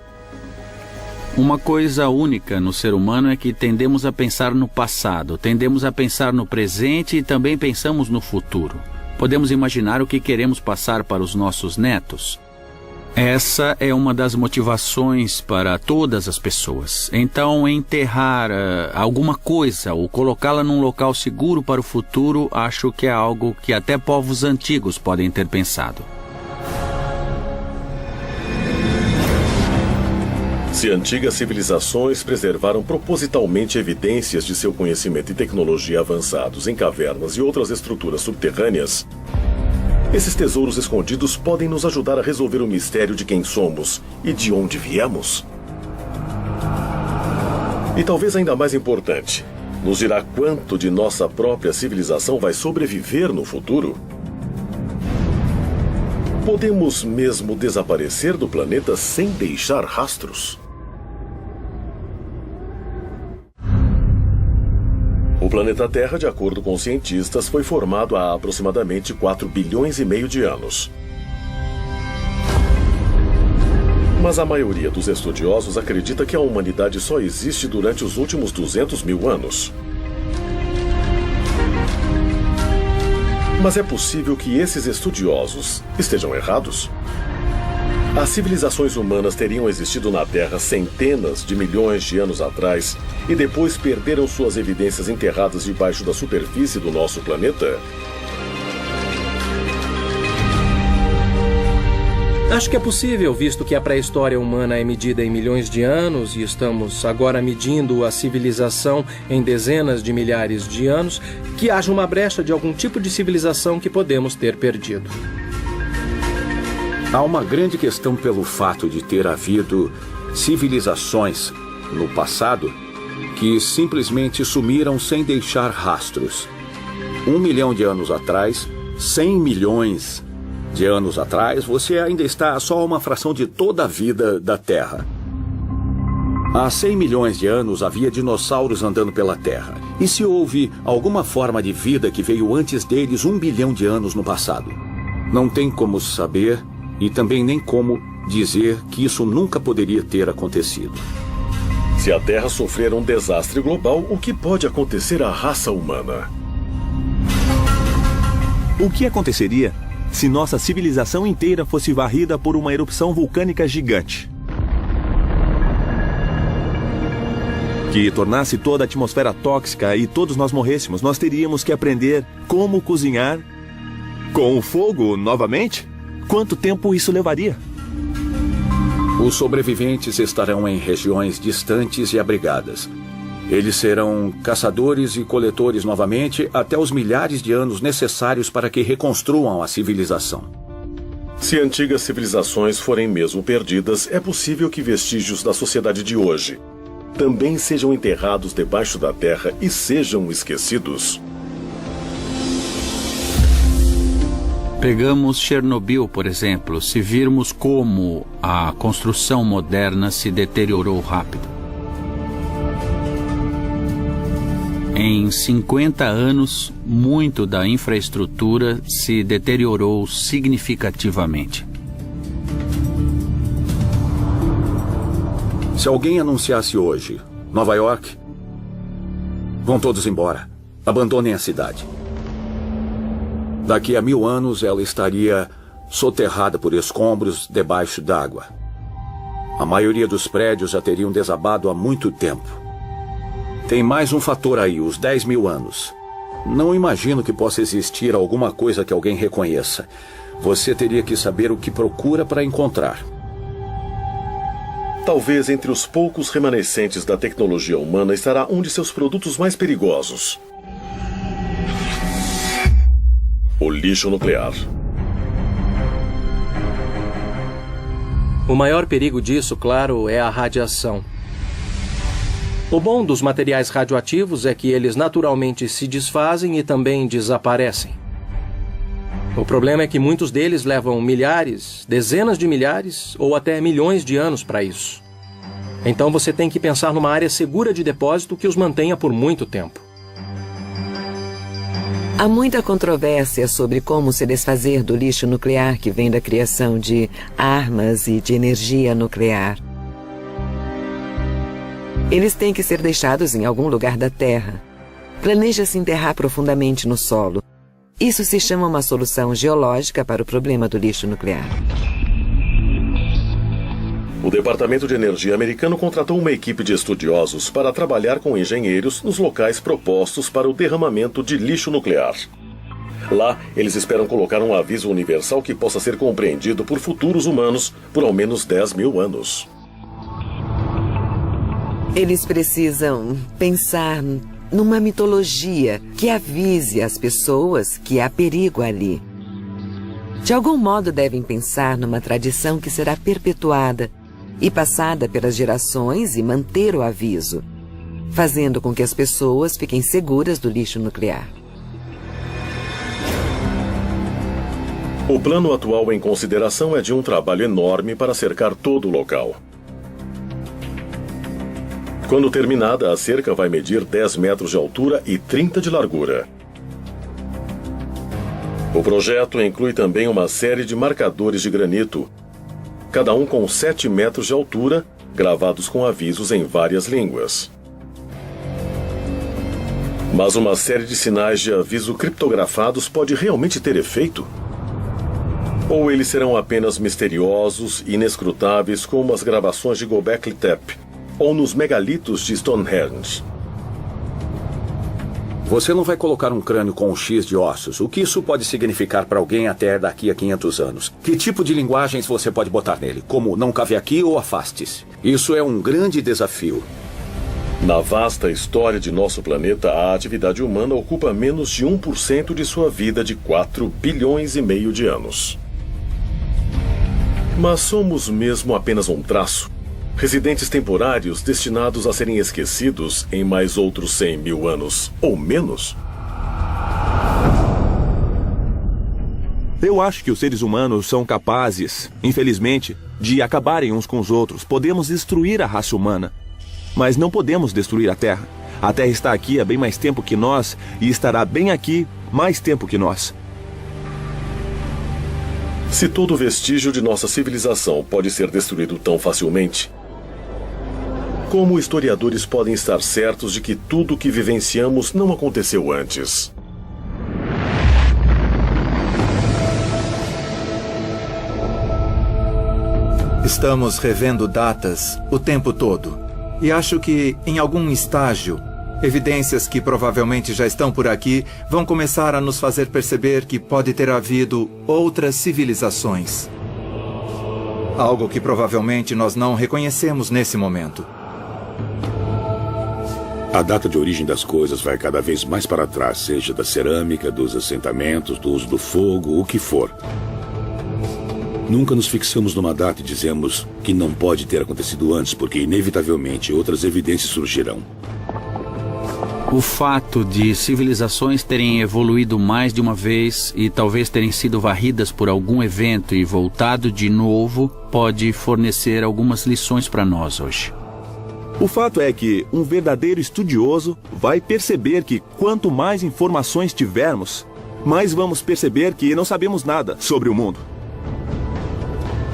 Uma coisa única no ser humano é que tendemos a pensar no passado, tendemos a pensar no presente e também pensamos no futuro. Podemos imaginar o que queremos passar para os nossos netos. Essa é uma das motivações para todas as pessoas. Então, enterrar alguma coisa ou colocá-la num local seguro para o futuro, acho que é algo que até povos antigos podem ter pensado. Se antigas civilizações preservaram propositalmente evidências de seu conhecimento e tecnologia avançados em cavernas e outras estruturas subterrâneas, esses tesouros escondidos podem nos ajudar a resolver o mistério de quem somos e de onde viemos. E talvez ainda mais importante, nos dirá quanto de nossa própria civilização vai sobreviver no futuro. Podemos mesmo desaparecer do planeta sem deixar rastros? O planeta Terra, de acordo com cientistas, foi formado há aproximadamente 4 bilhões e meio de anos. Mas a maioria dos estudiosos acredita que a humanidade só existe durante os últimos 200 mil anos. Mas é possível que esses estudiosos estejam errados? As civilizações humanas teriam existido na Terra centenas de milhões de anos atrás e depois perderam suas evidências enterradas debaixo da superfície do nosso planeta? Acho que é possível, visto que a pré-história humana é medida em milhões de anos e estamos agora medindo a civilização em dezenas de milhares de anos, que haja uma brecha de algum tipo de civilização que podemos ter perdido. Há uma grande questão pelo fato de ter havido civilizações no passado que simplesmente sumiram sem deixar rastros. 1 milhão de anos atrás, 100 milhões de anos atrás, você ainda está só uma fração de toda a vida da Terra. Há 100 milhões de anos havia dinossauros andando pela Terra. E se houve alguma forma de vida que veio antes deles 1 bilhão de anos no passado? Não tem como saber e também nem como dizer que isso nunca poderia ter acontecido. Se a Terra sofrer um desastre global, o que pode acontecer à raça humana? O que aconteceria se nossa civilização inteira fosse varrida por uma erupção vulcânica gigante? Que tornasse toda a atmosfera tóxica e todos nós morrêssemos, nós teríamos que aprender como cozinhar com o fogo novamente? Quanto tempo isso levaria? Os sobreviventes estarão em regiões distantes e abrigadas. Eles serão caçadores e coletores novamente até os milhares de anos necessários para que reconstruam a civilização. Se antigas civilizações forem mesmo perdidas, é possível que vestígios da sociedade de hoje também sejam enterrados debaixo da terra e sejam esquecidos. Pegamos Chernobyl, por exemplo, se virmos como a construção moderna se deteriorou rápido. Em 50 anos, muito da infraestrutura se deteriorou significativamente. Se alguém anunciasse hoje, Nova York, vão todos embora, abandonem a cidade. Daqui a 1000 anos, ela estaria soterrada por escombros debaixo d'água. A maioria dos prédios já teriam desabado há muito tempo. Tem mais um fator aí, os 10 mil anos. Não imagino que possa existir alguma coisa que alguém reconheça. Você teria que saber o que procura para encontrar. Talvez entre os poucos remanescentes da tecnologia humana estará um de seus produtos mais perigosos: o lixo nuclear. O maior perigo disso, claro, é a radiação. O bom dos materiais radioativos é que eles naturalmente se desfazem e também desaparecem. O problema é que muitos deles levam milhares, dezenas de milhares ou até milhões de anos para isso. Então você tem que pensar numa área segura de depósito que os mantenha por muito tempo. Há muita controvérsia sobre como se desfazer do lixo nuclear que vem da criação de armas e de energia nuclear. Eles têm que ser deixados em algum lugar da Terra. Planeja-se enterrar profundamente no solo. Isso se chama uma solução geológica para o problema do lixo nuclear. O Departamento de Energia americano contratou uma equipe de estudiosos para trabalhar com engenheiros nos locais propostos para o derramamento de lixo nuclear. Lá, eles esperam colocar um aviso universal que possa ser compreendido por futuros humanos por ao menos 10 mil anos. Eles precisam pensar numa mitologia que avise as pessoas que há perigo ali. De algum modo devem pensar numa tradição que será perpetuada e passada pelas gerações e manter o aviso, fazendo com que as pessoas fiquem seguras do lixo nuclear. O plano atual em consideração é de um trabalho enorme para cercar todo o local. Quando terminada, a cerca vai medir 10 metros de altura e 30 de largura. O projeto inclui também uma série de marcadores de granito, cada um com 7 metros de altura, gravados com avisos em várias línguas. Mas uma série de sinais de aviso criptografados pode realmente ter efeito? Ou eles serão apenas misteriosos e inescrutáveis como as gravações de Göbekli Tepe ou nos megalitos de Stonehenge? Você não vai colocar um crânio com um X de ossos. O que isso pode significar para alguém até daqui a 500 anos? Que tipo de linguagens você pode botar nele? Como não cabe aqui ou afaste-se? Isso é um grande desafio. Na vasta história de nosso planeta, a atividade humana ocupa menos de 1% de sua vida de 4,5 bilhões de anos. Mas somos mesmo apenas um traço? Residentes temporários destinados a serem esquecidos em mais outros 100 mil anos, ou menos? Eu acho que os seres humanos são capazes, infelizmente, de acabarem uns com os outros. Podemos destruir a raça humana, mas não podemos destruir a Terra. A Terra está aqui há bem mais tempo que nós e estará bem aqui mais tempo que nós. Se todo vestígio de nossa civilização pode ser destruído tão facilmente, como historiadores podem estar certos de que tudo o que vivenciamos não aconteceu antes? Estamos revendo datas o tempo todo. E acho que, em algum estágio, evidências que provavelmente já estão por aqui vão começar a nos fazer perceber que pode ter havido outras civilizações. Algo que provavelmente nós não reconhecemos nesse momento. A data de origem das coisas vai cada vez mais para trás, seja da cerâmica, dos assentamentos, do uso do fogo, o que for. Nunca nos fixamos numa data e dizemos que não pode ter acontecido antes, porque inevitavelmente outras evidências surgirão. O fato de civilizações terem evoluído mais de uma vez e talvez terem sido varridas por algum evento e voltado de novo pode fornecer algumas lições para nós hoje. O fato é que um verdadeiro estudioso vai perceber que quanto mais informações tivermos, mais vamos perceber que não sabemos nada sobre o mundo.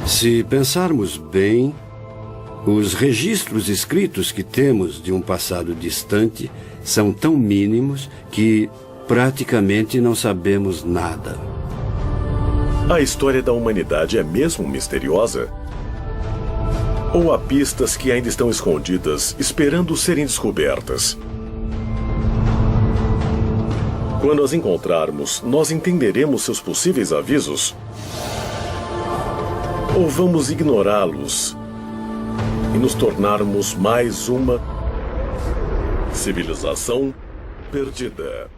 Se pensarmos bem, os registros escritos que temos de um passado distante são tão mínimos que praticamente não sabemos nada. A história da humanidade é mesmo misteriosa? Ou há pistas que ainda estão escondidas, esperando serem descobertas? Quando as encontrarmos, nós entenderemos seus possíveis avisos? Ou vamos ignorá-los e nos tornarmos mais uma civilização perdida?